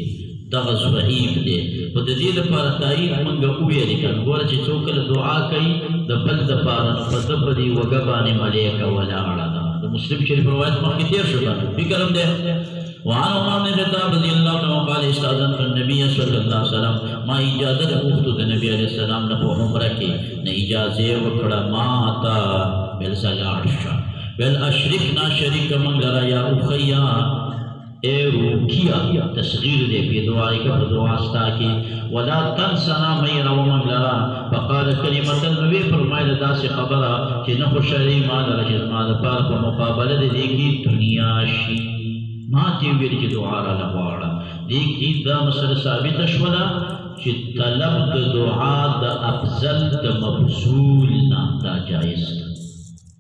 دغه ضعیف دی خو د دې لپاره تایید موږ وویلې که ګوره چې څوک کله دعا کوي د بل دپاره نو په ده په دې وږه باندې ملیکه ولاړه ده د مسلم شریف روایت مخکې تېر شو فکر هم دی وعن عمر بن الخطاب رضي الله عنه قال استاذنت النبي صلى الله عليه وسلم ما اجازت غوښتو د نبي علیه السلام نه په عمره کې نه اجازه وکړه ما ته بل سلاړ شه بل اشرکنا شریک موږ لره یا اخیا اے روکیا تصغیر دے پی دعائی کا دعا ستا کی ولا تنسنا میرا ومن لرا فقال کلمتا نوی فرمائل دا سی خبرا چی نخو شرعی ما لرا چیز ما دپار پا مقابل دے دیکی دنیا شی ما تیویر چی دعا را لغوارا دیکی دا مسئلہ ثابت شولا چی طلب دا دعا دا افضل دا مبزول نا دا جائز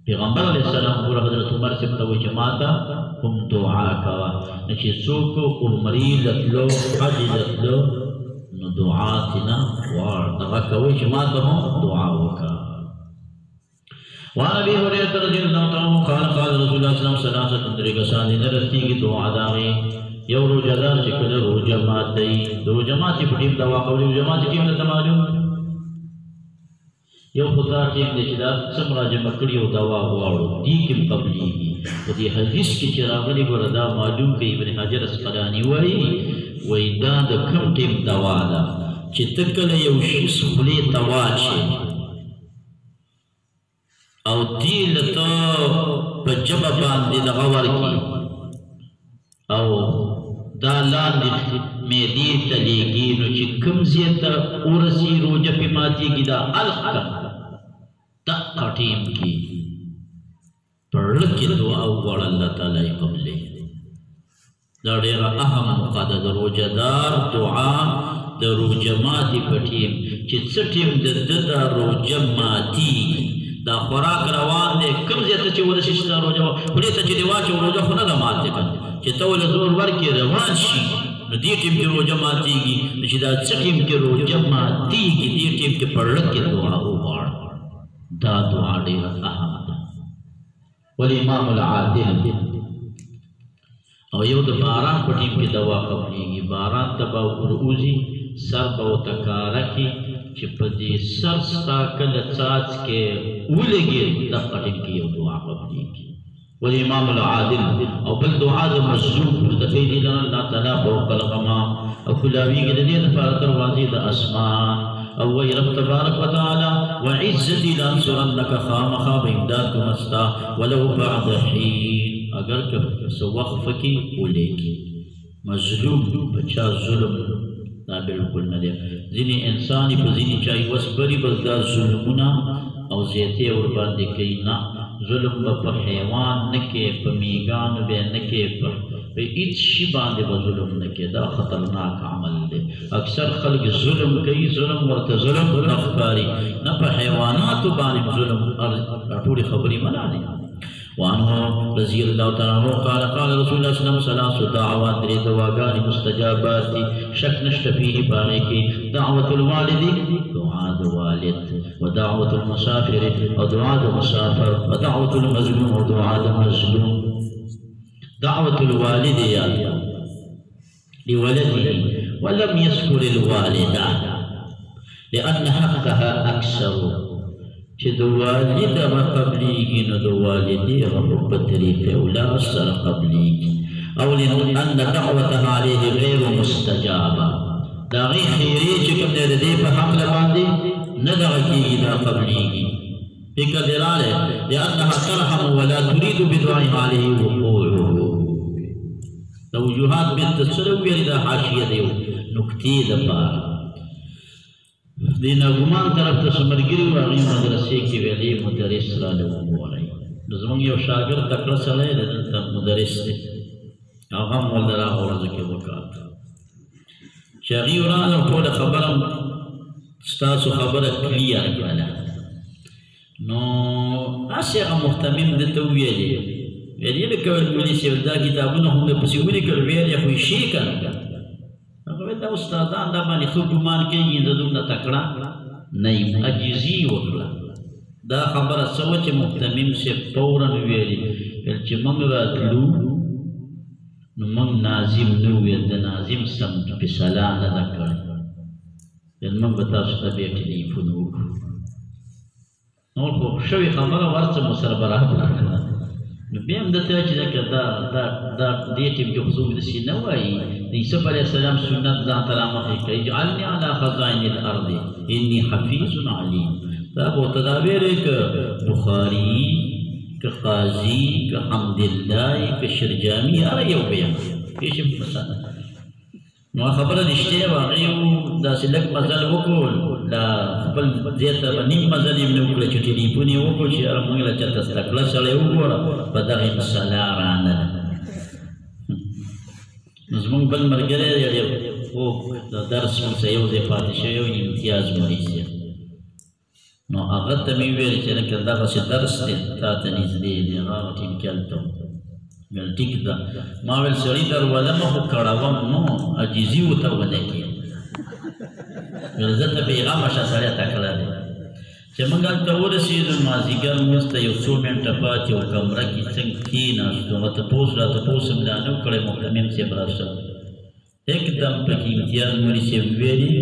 پیغمبر علیہ السلام پورا حضرت عمر سے بتاوی چی ماتا هم دعا کوا نچی سوکو عمری لتلو حج لتلو نو دعا تینا وار دغا کوئی چی ماتا هم دعا وکا وعن ابی حریرة رضی اللہ عنہ قال قال رسول اللہ صلی اللہ علیہ وسلم ستندری کسانی نرستی کی دعا داغی یو روجہ دار چکل روجہ مات دی روجہ مات چی پٹیم دعا قولی روجہ مات چی کیم نتمالیم یو خدا ټیم دی چې دا څومره جمع کړي او دوا غواړو دې کې قبلېږي په دې حدیث کې چې راغلي ګوره دا معلوم کوي ابن حجر اسقلاني وایي دا د کوم ټیم دوا ده چې ته کله یو شي خولې ته واچې او دې له ته په ژبه باندې دغه ورکړي او دا لاندې معدې ته لیږي نو چې کوم ځای ته ورسي روژه پې ماتېږي دا القه دقه ټیم کې په زړه کې دعا وغواړه الله تعالی یې قبلوي دا ډېره اهم موقع ده د روژه دار دعا د روژه ماتې په ټیم چې څه ټیم د ده دا روژه ماتېږي دا خوراک روان دی کوم ځای ته چې ورسي چې دا روژه خولې ته چې دې واچوو روژه خو نه ده ماتې که چې ته ولې زور ورکړې روان شي نو دې ټیم کې روژه ماتېږي نو چې دا څه ټیم کې روژه ماتېږي دې ټیم کې په زړه کې دعا وغواړه دا دعا ډېره اهم ده والامام العادل او یو د باران په ټیم کې دوا قبلېږي باران ته به وروځي سر به ورته کاره کړي چې په دې سر ستا کله څاڅکې ولګېد دغه ټیم کې یو دعا قبلېږي والامام العادل او بل دعا د مظلوم مستفی دی لنا اللہ تعالی فوق الغمام او کلاویږي د دې لپاره دروازې د اسمان او وی رب تبارک وتعالى وعزتي لانصرنك خامخا بامداد کوم استا ولو بعد حين اگر که سو وقف کی ولیکي مظلوم بچا ظلم دا بالکل نه دی ځینې انسان په ځینې چای وسبري بس دا ظلمونه او زیاتې ورباندې کوي نه ظلم به په حیوان نه کې په میږانو به نه کې په هیڅ شي باندې به ظلم نه کې دا خطرناک عمل دی اکثر خلک ظلم کوي ظلم ورته ظلم نه ښکاري نه په حیواناتو باندې ظلم ټولې خبرې منع دي وعنه رضي الله تعالى عنه قال قال رسول الله صلى الله عليه وسلم ثلاث دعوات دري دواغان مستجابات شك نشت فيه باقي دعوة الوالد دعاء الوالد ودعوة المسافر ودعاء المسافر ودعوة المظلوم ودعاء المظلوم دعوة الوالد يا لولده ولم يذكر الوالدة لأن حقها أكثر چې د والده به قبلیږي نو د والدې به په طریقې اولاد سره قبلیږي او لأن دعوتها عليه غیر مستجابه د هغې خیرې چې کوم دی د دې په حقله باندې نه دغه کېږي دا قبلیږي فکر دې راغلی لأنها ترحم ولا تريد بدعائها عليه وقوعه د وجوهات بنت سره وویلې دا حاشیه د یو نکتې دپاره دینا ګمان طرف ته څمرګري وو هغې مدرسې کې ویلې مدرس راله وګورئ نو زموږ یو شاګرد تکړه سړی دی دلته مدرس دی هغه هم ولته راغه ورځو کې وکاته چې هغې وراله ټوله خبره ستاسو خبره کلیر کړله نو هسې هغه محتمم ده ته وویلې ویلې لکه مولي صاحب دا کتابونه هم درپسې ولیکل ویل یې خو یې شي که نه دا استادان دا باندې ښه ګمان کوي د دومره تکړه نه یم عجیزي وکړه دا خبره څه وه چې محتمم صاحب فورا وویلې ویل چې موږ راتلو نو موږ ناظم نه وویل د ناظم سم فیصله نه ده کړې ویل موږ به تاسو ته بیا ټلیفون وکړو نور خو شوې خبره ورڅه مو سره برابره کړه نو بیا هم درته چې دا دې ټیم کې خو څوک داسې نه وایي د یوسف علیه السلام سنت ځان ته رامخې کوي اجعلني علی خزائن الارض انی حفیظ علیم دا به ورته دا ویلی که بخاري که قاضي که حمدالله که شرجامي هر یو به یم پېښې مسله نو خبره رښتیا وه هغې داسې لږ مزل وکړو لا خپل ځای ته به نیم مزل یې نه وکړه چې ټلیفون یې وکړو چې یاره موږ له چېرته تکړه سړی وګوره په دغې مسله رانه نو زموږ بل ملګری دی خو د درس ورسه یو ځای پاتې شوی و امتیاز مریض یم نو هغه ته مې وویل چې لکه دغسې درس دی تا ته نږدې دی هغه ټیم کې هلته ویل ټیک ده ما ویل سړي درولمه خو کړوم نو عجیزي ورته ونه کړي ویل زه ته بېغمه شه سړی تکړه دی چې موږ هلته ورسېدو مازدیګر لمونځ ته یو څو منټه پاتې یو کمره کې څنګه کېناستو هغه تپوس را تپوس هم لا نه و کړی محتمم صاحب راسره एकदम پکې امتیاز مولي صاحب ویلي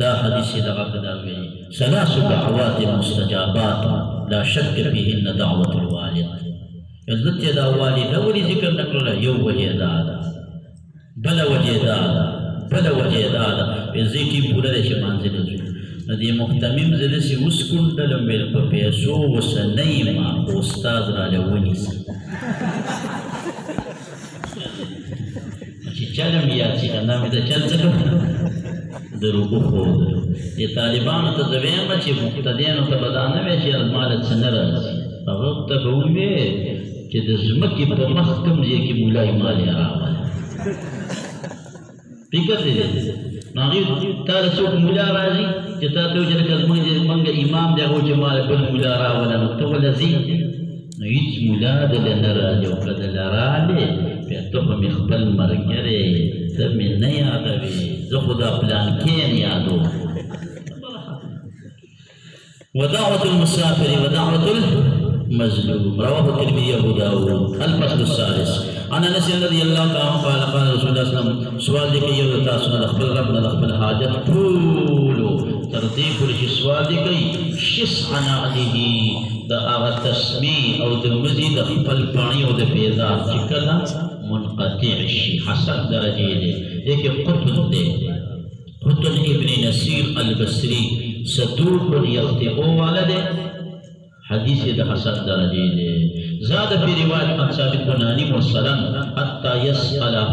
دا حدیث یې دغه ته دا ویلي ثلاث دعوات مستجابات لا شک فيهن دعوة الوالد دلته دا والده ولې ذکر نه کړله یو وجې دا ده بله وجې دا ده بله وجې دا ده زه ټیم پوره دی چې مانځه ته ځو نو دې محتمم زه داسې وسکونډلم ویل په پیسو اوسه نه یم خو استاد راله ونیسه چې چلم یاد شي که دا مې د چل څه د روبو ښود دې طالبانو ته زه ویم چې مقتدیانو ته به دا نه وایي چې ما له څه نه راځي هغه ته به ووایې چې د ځمکې په مخ کوم ځای کې مولای مال یې راغلی فکر دی نو هغې تا له څوک مولا راځي چې تا ته وایي چې لکه زمونږ امام دی هغه چې ما له بل مولا راوله نو ته ولې ځې نو هېڅ مولا دله نه راځي او که دله راغلې بیا ته به مې خپل ملګری ته مې نه یادوې زه خو دا پلانکې یم یادوم ودعوة المسافر ودعوة المظلوم رواه الترمذي وابو داود الفصل الثالث عن انس رضي الله تعالى قال قال رسول الله صلى الله عليه وسلم سوال دي کوي یو تاسو نه خپل رب نه خپل حاجت ټول ترتیب ورشي سوال دي کوي شس عنا عليه دا هغه تسمیع او د مزید خپل پانی او د پیدا چې کله منقطع شي حسب درجه دي لیکن قطن دي قطن ابن نصیر البصری صدوق یخطئ والده حدیث د حسن درجه دي زاد فی روایت عن ثابت بنانی مرسلا حتی یسأله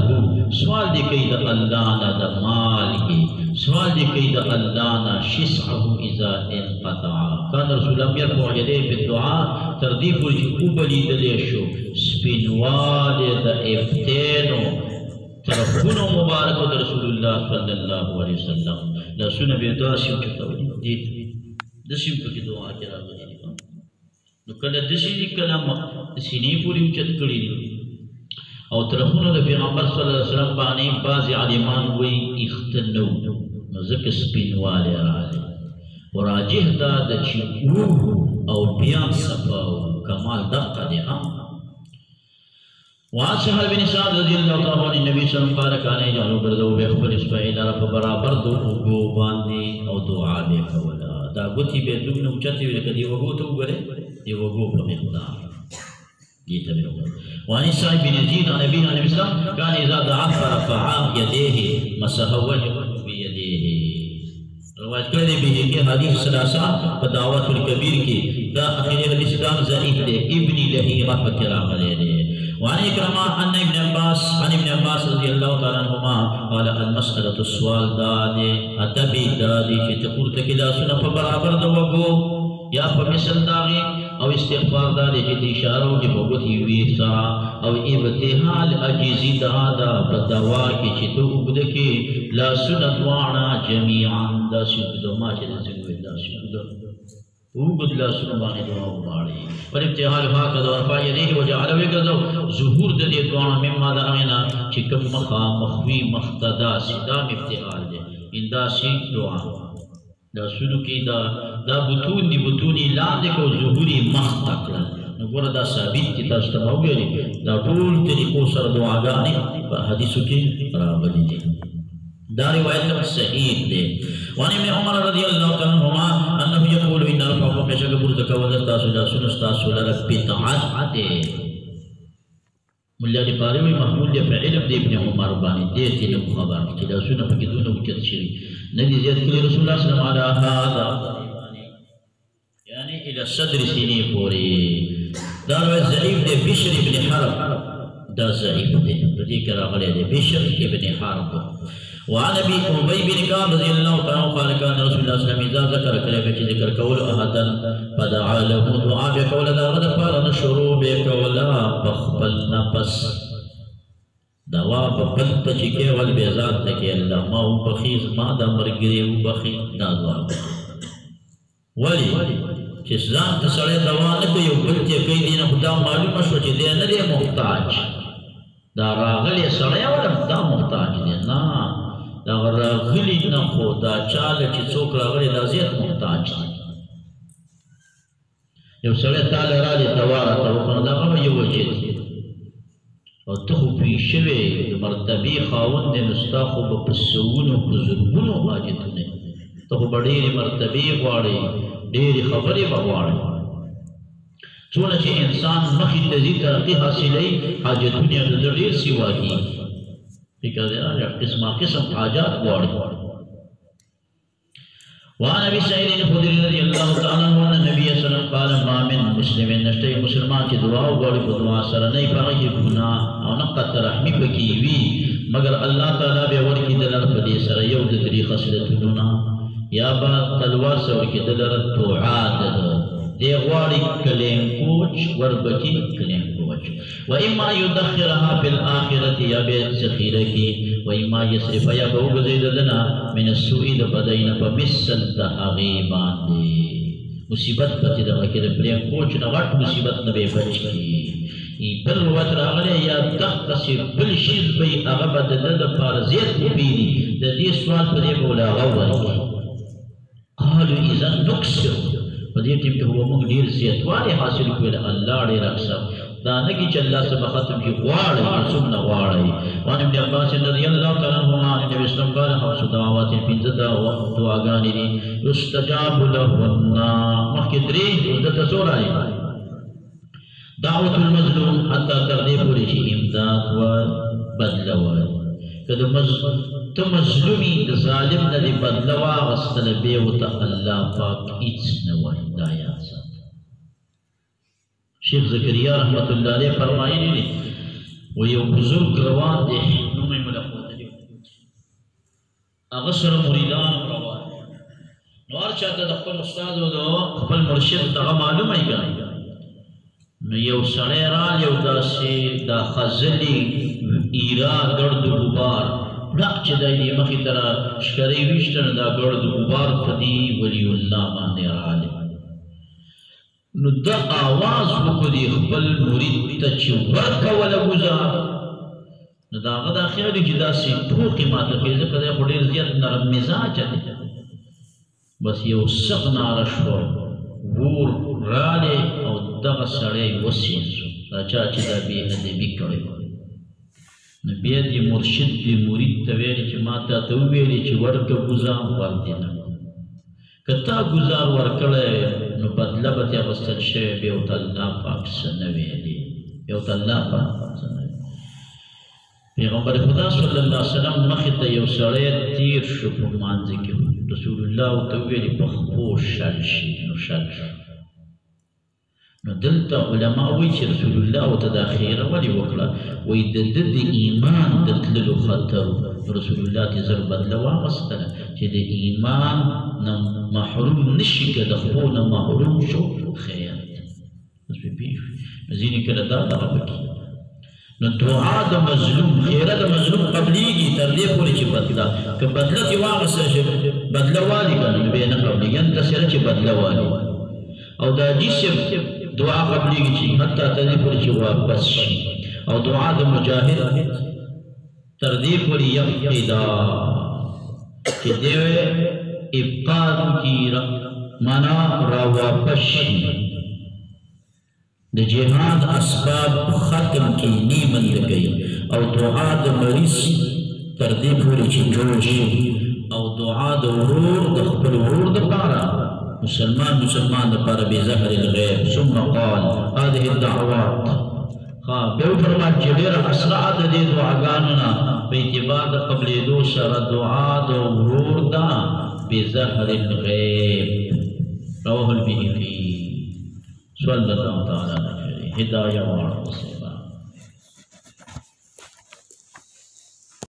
سوال دی کوي د الله نه د مال کې سوال دی کوي د الله نه شسعه اذا انقطع کان رسول الله يرفع يديه بالدعاء تردیف ورچ وبلیدلې شو سپینواله د افتینو طرفونو مبارک د رسول الله صلی الله علیه وسلم لاسونه به دعا شي چتاوي دي د شي په دعا کې راغلي نو کله داسې دي کله سینې پورې اوچت کړي دي او ترخونو د پیغمبر صلی الله علیه وسلم باندې بعضې عالمان وایي ایخته نه وو نو ځکه سپینوالی راغلی خو راجح دا ده چې او بیا صفا او کمال دقه دی وعن سهل بن سعد رضی اللہ تعالی عنہ نبی صلی اللہ علیہ وسلم قال کان یجعل برده بخبر اسماعیل رب برابر دو وګو باندې او دعا به کولا دا ګوتی به دومره اوچتې وي لکه دی وګو ته وګورئ دی وګو په مقدار دې ته وګورئ وعن سعد بن يزيد عن ابي عن الاسلام كان اذا دعا فرفع يديه مسح وجهه بيديه روایت کړی به کې حدیث ثلاثه په دعوات الکبیر کې دا اخیری حدیث دا ضعیف دی ابن لهیعه پکې راغلی دی وعن اکرمہ عن ابن عباس رضی اللہ تعالی عنہما قال المسألة السوال دادے ادبی دادی چې تقول تکي لاسونه په برابر د وګو یا په مثل داغي او استغفار دادی چې اشاره وکړي په وګتي وی سره او ابتهال عجزی دادا په دوا کې چې تو وګد کې لاسونه دواړه جميعا دا شګدو ما چې څنګه دا شګدو وګد لاسونه باندې دعا وغواړي پر ابتهال هکذا ورفع يديه وجعل وګدو ظهور د دې دعا مما دا غنا چې کوم مخا مخوي مختدا صدا ابتهال دي انداسي دعا دا شنو کې دا بطون دي بطوني لاندې کو ظهوري مخ تکړه نو ګوره دا ثابت چې تاسو ته وګورئ دا ټول طریقو سره دعاګانې په حدیثو کې راغلي دي دا روایت صحیح دی وعن ابن عمر رضی اللہ تعالی عنہما انه یقول ان رفعوا بشک برد کول تاسو لا سنستاسو لرب بدعت مولا دی قاری وی محمود دی علم دی ابن عمر باندې دې ته خبر چې دا سونه پکې دونه وکړي شي نبی زیات کړي رسول الله صلی الله علیه وسلم یعنی الى صدر سینې پورې دا ضعیف دی بشر ابن حرب دا ضعیف دی دې کې راغلی دی بشر ابن حرب وعن ابي ابي بن كعب رضي الله تعالى عنه قال كان رسول الله صلى الله عليه وسلم اذا ذكر كلمه ذكر قول احدا فدعا له دعاء بقول ذا غد فارن شروع بقول بخبل نفس دوا ببل تشكي والبيزات تكي الله ما هو بخيز ما دا مرغري وبخي دا دعا ولي چې ځان ته سړی دوا نه کوي او بل ته کوي دینه خدا معلومه شو چې دی نه دی محتاج دا راغلی سړی ولم دا محتاج دی نه دا راغلی نه خو دا چاله چې څوک راغلی دا زیات محتاج دی یو سړی تاله راغلی دوا راته وکړه دا هم یو وجه دی او ته خو پوه شوې د مرتبې خاوند دی نو ستا خو به په سوونو په زرګونو حاجتونه ته خو به ډېرې مرتبې غواړې ډېرې خبرې به غواړې څونه چې انسان مخې ته ځي ترقي حاصلوي حاجتونه یې د ده ډېر سوا کېږي فکر دی قسمه قسم حاجات غواړي وعن ابي سعيد الخدري رضي الله تعالى عنه ان النبي صلى الله عليه وسلم قال ما من مسلم نشته مسلمان چې دعا وغواړي په دعا سره نه پاره کې ګناه او نه قطع رحمي پکې وي مگر الله تعالی به ورکړي دلر په دې سره یو د درې خصلتونه یا با تلوار سره کې دلر توعاد دی غواړي کلیم کوچ وربکی کلیم کوچ و اما يدخرها في الاخره یا به ذخیره کی و اما يصرف یا به وګزید لنا من السوء د بدین په مثل د هغه باندې مصیبت پتی د کې د کلیم کوچ نه غټ مصیبت نه به بچ کی بل وخت راغلی یا تختص بل شی به هغه بدل د فرضیت پیری د دې سوال په دې بولا غوړي قالوا اذا نكسر په دې ټیم کې هو موږ ډیر زیاتوالی حاصل کړل الله ډیر اکثر دا نه کې چې الله سبحانه ختم کې غواړي څومره غواړي وان ابن عباس رضی الله تعالی عنهما ان نبی اسلام قال خمس دعوات پنځه دعاګانې دي یستجاب لهن مخکې درې د تاسو راځي دعوت المظلوم حتی تر دې پورې چې امداد و بدلول کله ته مظلومی د ظالم نه دی بدله واغستله بیا ورته الله پاک هېڅ نه وایي دا یاد ساته شیخ زکریا رحمت الله علیه فرمایلی دي و یو بزرګ روان دی نوم یې مله ښودلی هغه سره مریدان روان نو هر چاته د خپل استاد او د خپل مرشد دغه معلومه یې که نو یو سړی رال یو داسې دا خزلي ایرا ګرد غبار ډک چې دی مخې ته را ښکرۍ ویشته نو دا ګرد غبار په دې ولي الله باندې راغلی نو دا آواز وکړي خپل مرید ته چې ورکوله ګزار نو د هغه دا خیال وي چې داسې ټوکې ماته کوي ځکه دی خو ډېر زیات نرم مزاجه دی بس یو سخت ناره شوه ور رالی او دغه سړی وسېزو دا چا چې دا بې ادبي کړی نو بیا دې مرشد دې مرید ته ویلې چې ما تاته وویلې چې ورکه ګزار وردې نه که تا ګزار ورکړی نو بدله به ترې اخیستل شوې بیا ورته الله پاک څه نه ویلې بیا ورته الله پاک څه نه ویلې پیغمبر خدا صلی الله علیه وسلم مخې ته یو سړی تیر شو په مانځه کې رسول الله ورته وویلې په خپو شل شي نو شل شو نو دلته علما وایي چې رسول الله ورته دا خیره ولې وکړه وایي د ده د ایمان د تللو خطر رسول الله ته زر بدله واغستله چې د ایمان نه محروم نشي که د خپو نه محروم شو خیر اوس پې پوه شوې ځینې کله دا دغه پکې نو دعا د مظلوم خیره د مظلوم قبلیږي تر دې پورې چې بدله که بدله دې واغسته شي بدله والي که نو بیا نه قبلیږي انتسره چې بدله والي او دا جسم دعا قبلیږي چې حتی تر دې پورې چې واپس شي او دعا د مجاهد تر دې پورې یقیدا چې دی ابقا کی مانا را واپس شي د جهاد اسباب ختم کی نیمند گئی او دعا د مریض تر دې پورې چې جوړ شي او دعا د ورور د خپل ورور دپاره مسلمان دپاره بظهر الغیب ثم قال هذه الدعوات بیا وفرمایل چې ډېره اسرع د دې دعاګانو نه په اعتبار د قبلېدو سره دعا د ورور ده بظهر الغیب رواه البیهقي صلی الله تعالی علیه هدایه واړه